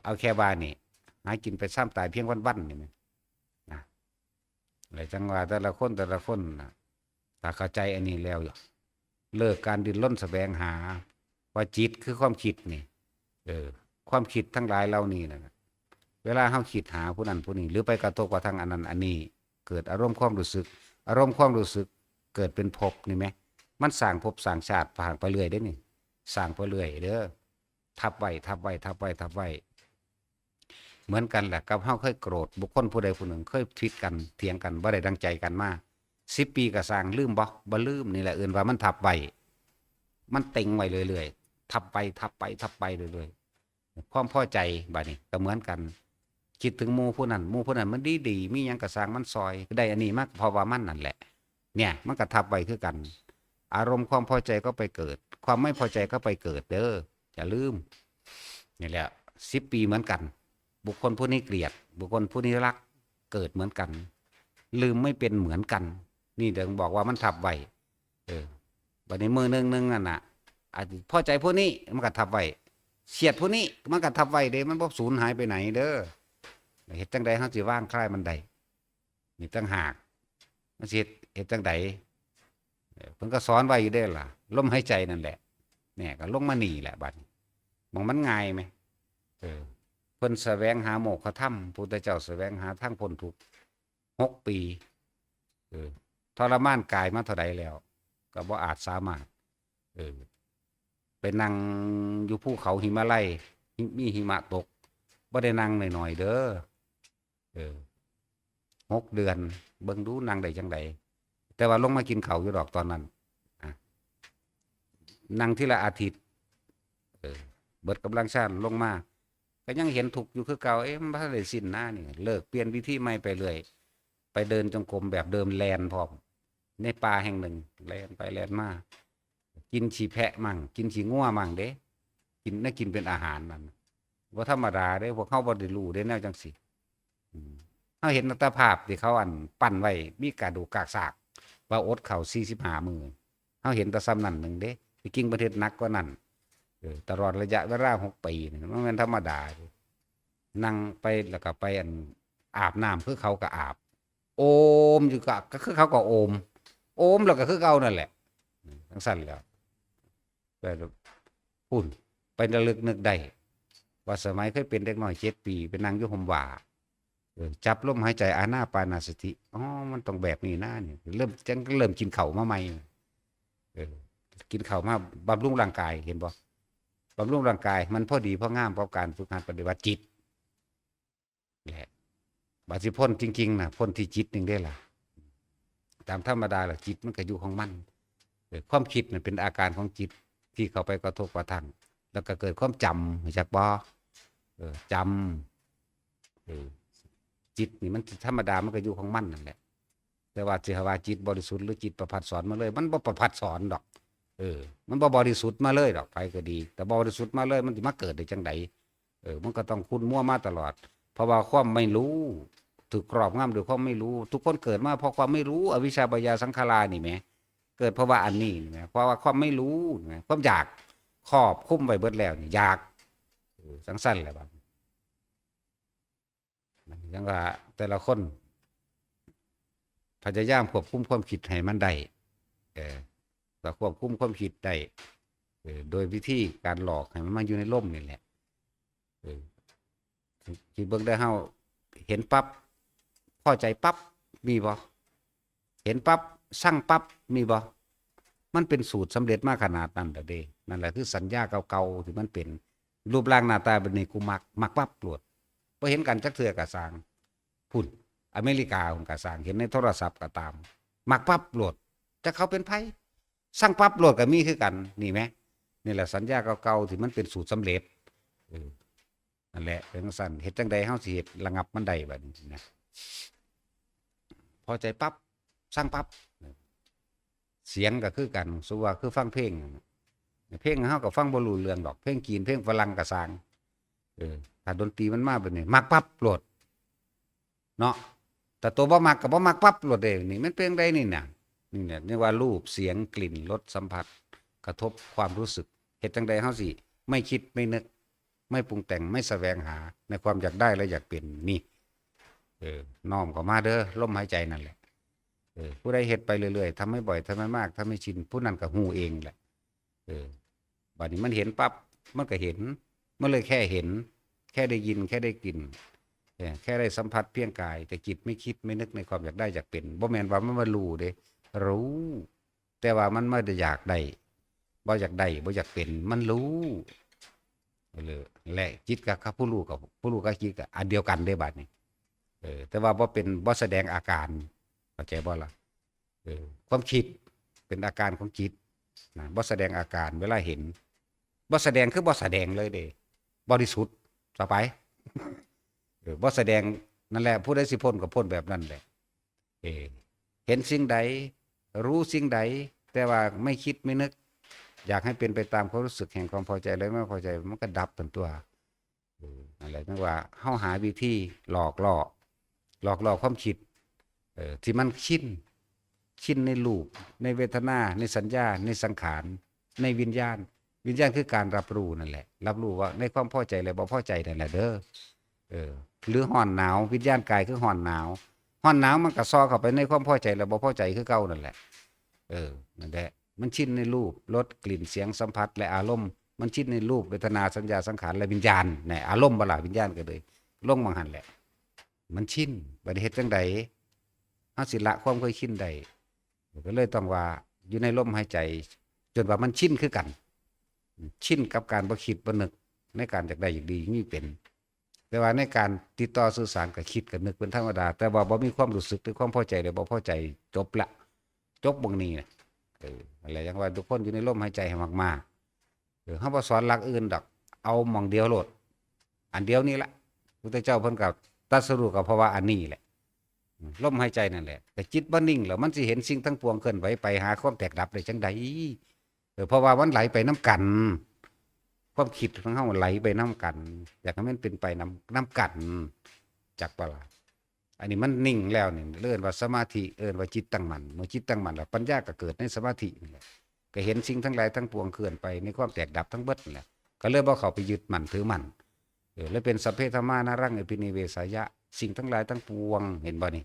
เอาแค่ว่านี่หากินไปซ้ำตายเพียงวันๆนี่แม่นะแล้วจังว่าแต่ละคนนะถ้าเข้าใจอันนี้แล้วเลิกการดิ้นรนแสวงหาว่าจิตคือความคิดนี่ความคิดทั้งหลายเหล่านี้นะเวลาเฮาคิดหาผู้นั้นผู้นี้หรือไปกระทบกับทางอันนั้นอันนี้เกิดอารมณ์ความรู้สึกเกิดเป็นภพนี่แหมมันสร้างภพสร้างชาติผ่านไปเรื่อยเด้นี่สร้างไปเรื่อยเด้อ ทับไว้ทับไว้ทับไว้ทับไว้เหมือนกันแหละกับเฮาเคยโกรธบุคคลผู้ใดผู้หนึ่งเคยทิดกันเถียงกันบ่ได้ดังใจกันมา10 ปีก็สร้างลืมบ่ลืมนี่แหละเอื่นว่ามันทับไว้มันเต็งไว้เรื่อยๆทับไปทับไปทับไปเรื่อยๆความพอใจบัดนี้ก็เหมือนกันคิดถึงหมู่ผู้นั้นหมู่ผู้นั้นมันดีมีหยังก็สร้างมันซอยได้อันนี้มากเพราะว่ามันนั่นแหละเนี่ยมันก็ทับไว้คือกันอารมณ์ความพอใจก็ไปเกิดความไม่พอใจก็ไปเกิดเด้ออย่าลืมนี่แหละ10 ปีเหมือนกันบุคคลผู้นี้เกลียดบุคคลผู้นี้รักเกิดเหมือนกันลืมไม่เป็นเหมือนกันนี่เดี๋ยวบอกว่ามันทับไว้บัดนี้มือนึงนั่นน่ะอาจจะพอใจผู้นี้มันก็ทับไว้เฉียดผู้นี้มันก็ทับไว้เด้มันบ่สูญหายไปไหนเด้อเฮ็ดจังใดเฮาสิว่างคลายมันได้นี่ตั้งหากมันสิเฮ็ดจังใดเพิ่นก็สอนไว้อยู่เด้อล่ะลมหายใจนั่นแหละเนี่ยก็ลงมานี่แหละบัดนี้มองมันง่ายไหมเพิ่นแสวงหาโมกขธรรมพุทธเจ้าแสวงหาทางพ้นทุกข์6 ปีทรมานกายมาเท่าใดแล้วก็บ่อาจสามารถไปนั่งอยู่ภูเขาหิมาลัยมีหิมะตกบ่ได้นั่งหน่อยๆเด้อ6 เดือนเบิ่งดูนั่งได้จังไดแต่ว่าลงมากินข้าวอยู่ดอกตอนนั้นนั่งทีละอาทิตย์เบิดกำลังชาติลงมาก็ยังเห็นทุกข์อยู่คือเก่ามันบ่ทันได้สิ้นหน้านี่เลิกเปลี่ยนวิธีใหม่ไปเรื่อยไปเดินจงกรมแบบเดิมแลนพร้อมในป่าแห่งหนึ่งแลนไปแลนมากินฉี่แพะมั่งกินฉี่งัวมั่งเด้กินเป็นอาหารนั่นบ่ธรรมดาเด้พวกเขาบ่ได้รู้เด้แนวจังซี่เฮาเห็นอัตภาพที่เขาปั้นไว้มีกระดูกกากซากว่าอดข้าว45 มื้อเฮาเห็นแต่ซ้ำนั้นหนึ่งเด้ที่จริงประเทศหนักกว่านั้นตลอดระยะเวลา6 ปีนี่มันเป็นธรรมดานั่งไปแล้วก็ไปอาบน้ำคือเขาก็อาบโอมอยู่ก็คือเขาก็โอมแล้วก็คือเขานั่นแหละทั้งสั้นแล้วไปพุ่นไประลึกนึกได้ว่าสมัยเคยเป็นเด็กน้อย7 ปีเป็นนางอยู่ห่มว่าจับลมหายใจอานาปานสติมันต้องแบบนี้นะนี่เริ่มกินข้าวมาใหม่กินข้าวมาบำรุงร่างกายเห็นบ่บำรุงร่างกายมันพอดีพองามเพราะการฝึกหัดปฏิบัติจิตแหละบาสิพ้นจริงๆนะพ้นที่จิตนึงได้ล่ะตามธรรมดาล่ะจิตมันก็อยู่ของมันความคิดมันเป็นอาการของจิตที่เข้าไปกระทบกระทั่งแล้วก็เกิดความจำจากบ่จำจิตนี่มันธรรมดามันก็อยู่ของมันนั่นแหละแต่ว่าสิว่าจิตบริสุทธิ์หรือจิตประภัสสอนมาเลยมันบ่ประภัสสอนดอกมันบ่บริสุทธิ์มาเลยดอกไปก็ดีแต่บริสุทธิ์มาเลยมันสิมาเกิดได้จังไดมันก็ต้องคุ้นมั่วมาตลอดเพราะว่าความไม่รู้ถูกครอบงำด้วยความไม่รู้ทุกคนเกิดมาเพราะความไม่รู้อวิชชาปัญญาสังขารานี่แหมเกิดเพราะว่าอันนี้นี่แหมเพราะว่าความไม่รู้นี่ความอยากครอบคุ้มไว้เบิดแล้วนี่อยากสังสั่นแหละบัดยังว่าแต่ละคนพยายามควบคุมความคิดให้มันได้ก็ควบคุมความคิดได้โดยวิธีการหลอกให้มันมาอยู่ในร่มนี่แหละที่เบิ่งได้เฮาเห็นปั๊บพอใจปั๊บมีบ่เห็นปั๊บสั่งปั๊บมีบ่มันเป็นสูตรสำเร็จมาขนาดนั้นเด้นั่นแหละคือสัญญาเก่าๆที่มันเป็นรูปร่างหน้าตาแบบนี้กูมักปั๊บโลดบ่เห็นกันจักเทื่อก็สร้างพุ่นอเมริกาผมก็สร้างเห็นในโทรศัพท์ก็ตามมักปั๊บโลดจะเขาเป็นไผสั่งปั๊บโลดก็มีคือกันนี่แหมนี่แหละสัญญาเก่าๆที่มันเป็นสูตรสำเร็จนั่นแหละเป็นสั่นเฮ็ดจังใดเฮาสิเฮ็ดระงับมันได้บัดนี้นะพอใจปั๊บสั่งปั๊บเสียงก็คือกันสว่าคือฟังเพลงเฮาก็ฟังบ่รู้เรื่องดอกเพลงจีนเพลงฝรั่งก็สร้างถ้าดนตรีมันมาแบบนี้มักปั๊บโลดเนาะแต่ตัวบ่มักก็บ่มักปั๊บโลดเด้นี่มันเพลงใดนี่น่ะนี่แหละเรียกว่ารูปเสียงกลิ่นรสสัมผัสกระทบความรู้สึกเฮ็ดจังใดเฮาสิไม่คิดไม่นึกไม่ปรุงแต่งไม่แสวงหาในความอยากได้และอยากเป็นนี่น้อมเข้ามาเด้อลมหายใจนั่นแหละผู้ใดเฮ็ดไปเรื่อยๆทำให้บ่อยทำให้มากทำให้ชินผู้นั้นก็ฮู้เองแหละบัดนี้มันเห็นปั๊บมันก็เห็นมันเลยแค่เห็นแค่ได้ยินแค่ได้กลิ่นแค่ได้สัมผัสเพียงกายแต่จิตไม่คิดไม่นึกในความอยากได้อยากเป็นบ่แม่นว่ามันมารู้เด้รู้แต่ว่ามันไม่ได้อยากได้บ่อยากได้บ่อยากเป็นมันรู้ เลยและจิตกับผู้รู้กับจิตกับอันเดียวกันได้บัดนี้แต่ว่าบ่แสดงอาการเข้าใจบ่ล่ะความคิดเป็นอาการของจิตนะบ่แสดงอาการเวลาเห็นบ่แสดงคือบ่แสดงเลยเด้บริสุทธิ์ต่อไปบ่แสดงนั่นแหละผู้ใดสิพ้นก็พ้นแบบนั้นแหละเห็นสิ่งใดรู้สิ่งใดแต่ว่าไม่คิดไม่นึกอยากให้เป็นไปตามความรู้สึกแห่งความพอใจและไม่พอใจมันก็ดับเป็นตัวอะไรนั่นว่าเฮาหาวิธีหลอกล่อความคิดที่มันชินในรูปในเวทนาในสัญญาในสังขารในวิญญาณคือการรับรู้นั่นแหละรับรู้ว่าในความพอใจและบ่พอใจนั่นแหละเด้อหรือร้อนหนาววิญญาณกายคือร้อนหนาวมันก็ซ้อเข้าไปในความพอใจและบ่พอใจคือเก่านั่นแหละนั่นแหละมันชินในรูปรสกลิ่นเสียงสัมผัสและอารมณ์มันชินในรูปเวทนาสัญญาสังขารและวิญญาณในอารมณ์บ่ล่ะวิญญาณก็เลยลงบางหันแหละมันชินบ่ได้เฮ็ดจังใดเฮาสิละความเคยชินได้ก็เลยต้องว่าอยู่ในลมหายใจจนว่ามันชินคือกันชินกับการบ่คิดบ่นึกในการอยากได้อยากดีมีเป็นแต่ว่าในการติดต่อสื่อสารกับคิดกับนึกเป็นธรรมดาแต่ว่าบ่มีความรู้สึกหรือความพอใจหรือบ่พอใจจบละจบบางนี้นะอะไรอย่างว่าทุกคนอยู่ในลมหายใจให้มากๆเฮาบ่สอนหลักอื่นดอกเอาหม่องเดียวโลดอันเดียวนี้ละพุทธเจ้าเพิ่นก็ตรัสรู้ก็เพราะว่าอันนี้แหละลมหายใจนั่นแหละแต่จิตบ่นิ่งแล้วมันสิเห็นสิ่งทั้งปวงเคลื่อนไหวไปหาความแตกดับได้จังใดเพราะว่ามันไหลไปน้ำกันความคิดของเฮาไหลไปน้ำกันอยากให้มันเป็นไปน้ำกันจักบ่ล่ะอันนี้มันนิ่งแล้วนี่เอิ้นว่าสมาธิเอิ้นว่าจิตตั้งมั่นเมื่อจิตตั้งมั่นแล้วปัญญาก็เกิดในสมาธินี่แหละก็เห็นสิ่งทั้งหลายทั้งปวงเคลื่อนไปในความแตกดับทั้งเบิดนั่นแหละก็เลยบ่เข้าไปยึดมั่นถือมั่นแล้วเป็นสัพเพธรรมานารังอภินิเวสายะสิ่งทั้งหลายทั้งปวงเห็นบ่นี่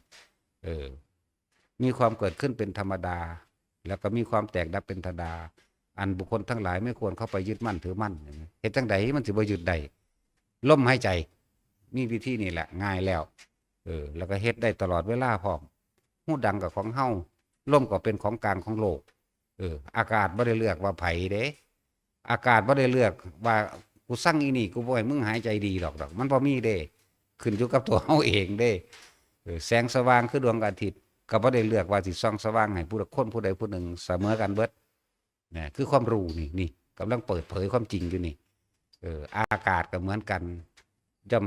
มีความเกิดขึ้นเป็นธรรมดาแล้วก็มีความแตกดับเป็นธรรมดาอันบุคคลทั้งหลายไม่ควรเข้าไปยึดมั่นถือมั่นเฮ็ดจังไดมันสิบ่ยึดได้ลมหายใจมีวิธีนี่แหละง่ายแล้วแล้วก็เฮ็ดได้ตลอดเวลาพร้อมหูดังกับของเฮาลมก็เป็นของกลางของโลกอากาศบ่ได้เลือกว่าไผเด้อากาศบ่ได้เลือกว่ากูสั่งอีนี่กูบ่ให้มึงหายใจดีดอกมันบ่มีเด้ขึ้นอยู่กับตัวเฮาเองเด้แสงสว่างคือดวงอาทิตย์ก็บ่ได้เลือกว่าสิส่องสว่างให้ผู้คนผู้ใดผู้หนึ่งเสมอกันเบิดเนี่ยคือความรู้นี่กำลังเปิดเผยความจริงอยู่นี่อากาศก็เหมือนกันย่อม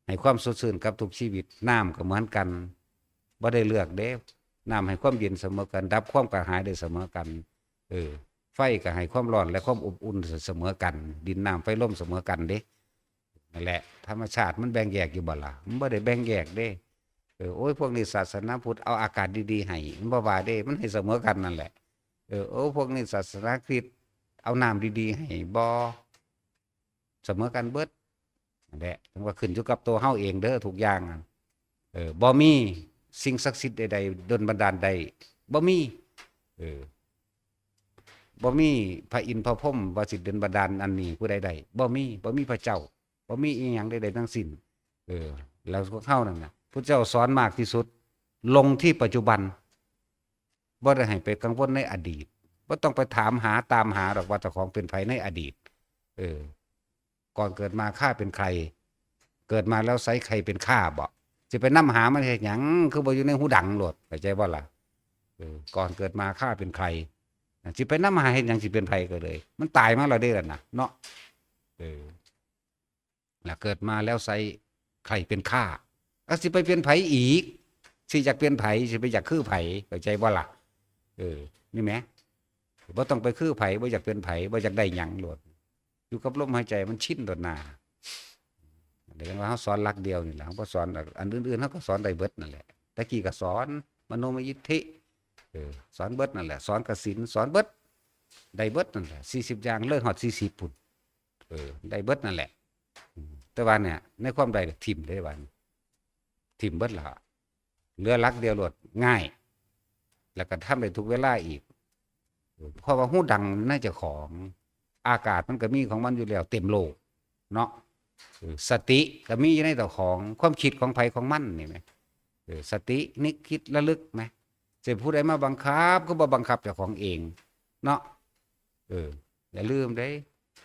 ให้ความสดชื่นกับทุกชีวิตน้ำก็เหมือนกันบ่ได้เลือกเด้น้ำให้ความเย็นเสมอกันดับความกระหายได้เสมอกันไฟก็ให้ความร้อนและความอบอุ่นเสมอกันดินน้ำไฟลมเสมอกันเด้นั่นแหละธรรมชาติมันแบ่งแยกอยู่บ่ล่ะมันบ่ได้แบ่งแยกเด้โอ้ยพวกนี้ศาสนาพุทธเอาอากาศดีๆให้มันบ่ว่าเด้มันให้เสมอกันนั่นแหละโอ้พวกนี้ศาสนาคริสต์เอาน้ำดีๆให้บ่เสมอกันเบิดนั่นแหละถึงว่าขึ้นอยู่กับตัวเฮาเองเด้อทุกอย่างบ่มีสิ่งศักดิ์สิทธิ์ใดๆดลบันดาลใดบ่มีบ่มีพระอินทร์พระพรหมว่าสิดลบันดาลอันนี้ผู้ใดๆบ่มีพระเจ้าบ่มีอีหยังใดๆทั้งสิ้นแล้วพวกเฮานั่นน่ะพระเจ้าสอนมากที่สุดลงที่ปัจจุบันบ่ได้ให้ไปกังวลในอดีตบ่ต้องไปถามหาตามหาดอกว่าเจ้าของเป็นไผในอดีตก่อนเกิดมาข้าเป็นใครเกิดมาแล้วไสใครเป็นข้าบ่สิไปนำหามันเฮ็ดหยังคือบ่อยู่ในหูดังโลดเข้าใจบ่ล่ะก่อนเกิดมาข้าเป็นใครสิไปนำหาเฮ็ดหยังสิเป็นไผก็เลยมันตายมาแล้วเด้ล่ะนะเนาะแล้วเกิดมาแล้วไสใครเป็นข้าก็สิไปเป็นไผอีกสิอยากเป็นไผสิไปอยากคือไผเข้าใจบ่ล่ะนี่แหมบ่ต้องไปคือไผบ่อยากเป็นไผบ่อยากได้หยังโลดอยู่กับลมหายใจมันชินโดดหน้าเดี๋ยวว่าเฮาสอนหลักเดียวนี่แหละเฮาบ่สอนอันอื่นๆเฮาก็สอนได้เบิดนั่นแหละตะกี้ก็สอนมโนมยิทธิสอนเบิดนั่นแหละสอนกสิณสอนเบิดได้เบิดนั่นแหละ40อย่างเลิกฮอด40พุ่นได้เบิดนั่นแหละแต่ว่าเนี่ยในความใดทิ่มได้ว่าทิ่มเบิดล่ะเหลือหลักเดียวโลดง่ายแล้วก็ทำได้ทุกเวลาอีกเพราะว่าฮู้ดังน่าจะของอากาศมันก็มีของมันอยู่แล้วเต็มโลกเนาะสติก็มีอยู่ในตัวของความคิดของไผของมันนี่ไหมสตินึกคิดระลึกไหมจะผู้ใดมาบังคับก็บ่บังคับเจ้าของเองเนาะอย่าลืมเด้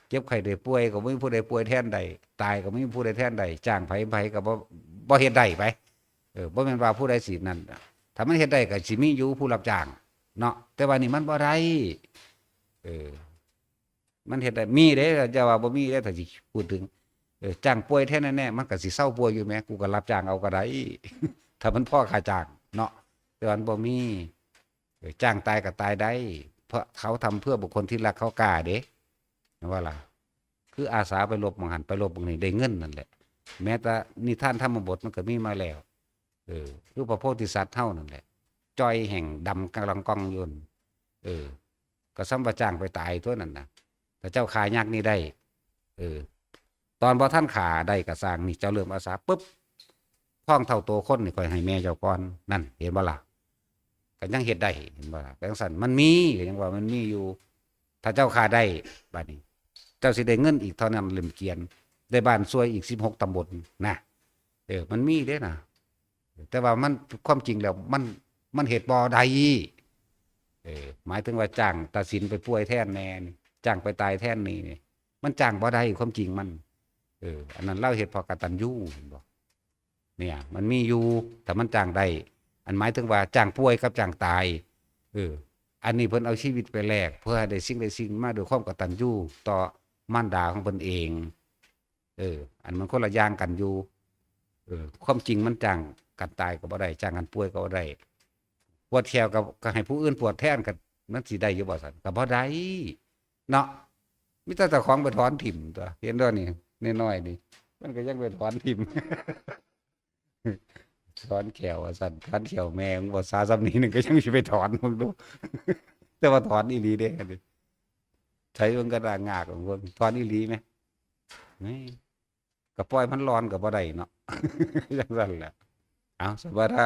เจ็บไข้ได้ป่วยก็บ่มีผู้ใดป่วยแทนใดตายก็บ่มีผู้ใดแทนใดจ้างไผก็บ่เฮ็ดได้ไปบ่แม่นว่าผู้ใดสินั่นถ้ามันเฮ็ดได้ก็สิมีอยู่ผู้รับจ้างเนาะแต่ว่านี่มันบ่ได้เออมันเฮ็ดได้มีเด้จะว่าบ่มีเด้ถ้าสิพูดถึงจ้างป่วยแท้แน่ๆมันก็สิเซาป่วยอยู่แหมกูก็รับจ้างเอาก็ได้ ถ้ามันพอค่าจ้างเนาะแต่ว่ามันบ่มีจ้างตายก็ตายได้เพราะเขาทำเพื่อบุคคลที่รักเขากล้าเด้ว่าล่ะคืออาสาไปรบหม้องหันไปรบหม้องนี้ได้เงินนั่นแหละแม้แต่นิทานธรรมบทมันก็มีมาแล้วคือพระโพธิสัตว์เท่านั่นแหละจ้อยแห่งดำกำลังกองยนก็ซ้ำว่าจ้างไปตายตัวนั้นนะแต่เจ้าขายากนี่ได้ตอนพอท่านขาได้กระสร้างนี่เจ้าเริ่มอาสาปุ๊บท้องเท่าโตคนนี่ค่อยให้แม่เจ้าก่อนนั่นเห็นบ่ล่ะก็ยังเฮ็ดได้เห็นบ่ล่ะแต่จังซั่นมันมีก็ยังว่ามันมีอยู่ถ้าเจ้าขาได้บัดนี้เจ้าสิได้เงินอีกเท่านั้นเล่มเกียนได้บ้านซวยอีก16ตำบลนะมันมีเด้นะแต่ว่ามันความจริงแล้วมันเฮ็ดบ่ได้หมายถึงว่าจ้างตัดสินไปป่วยแทนแน่นี่จ้างไปตายแทนนี่มันจ้างบ่ได้ความจริงมันอันนั้นเล่าเฮ็ดเพราะกตัญญูเห็นบ่เนี่ยมันมีอยู่แต่มันจ้างได้อันหมายถึงว่าจ้างป่วยกับจ้างตายอันนี้เพิ่นเอาชีวิตไปแลกเพื่อให้ได้สิ่งมาด้วยความกตัญญูต่อมารดาของเพิ่นเองอันมันคนละอย่างกันอยู่ความจริงมันจ้างกันตายก็บ่ได้จ้างกันป่วยก็บ่ได้ปวดแขวก็ให้ผู้อื่นปวดแทนกันมันสิได้อยู่บ่ซั่นก็บ่ได้เนาะมีแต่เจ้าของไปถอนถิ่มตัวเห็นด้วยนี่น้อยๆนี่มันก็ยังไปถอนถิ่ม ถอนแขวว่าซั่นถอนแขวแม่งบ่ซาซ้ำนี้นึงก็ยังสิไปถอนมึงดู แต่ว่าถอนอีหลีเด้อันนี้ใช้มันก็ร่างงากของเพิ่นถอนอีหลีไหมนี่ก็ปล่อยมันร้อนก็บ่ได้เนาะ จังซั่นแหละเอาสวัสดี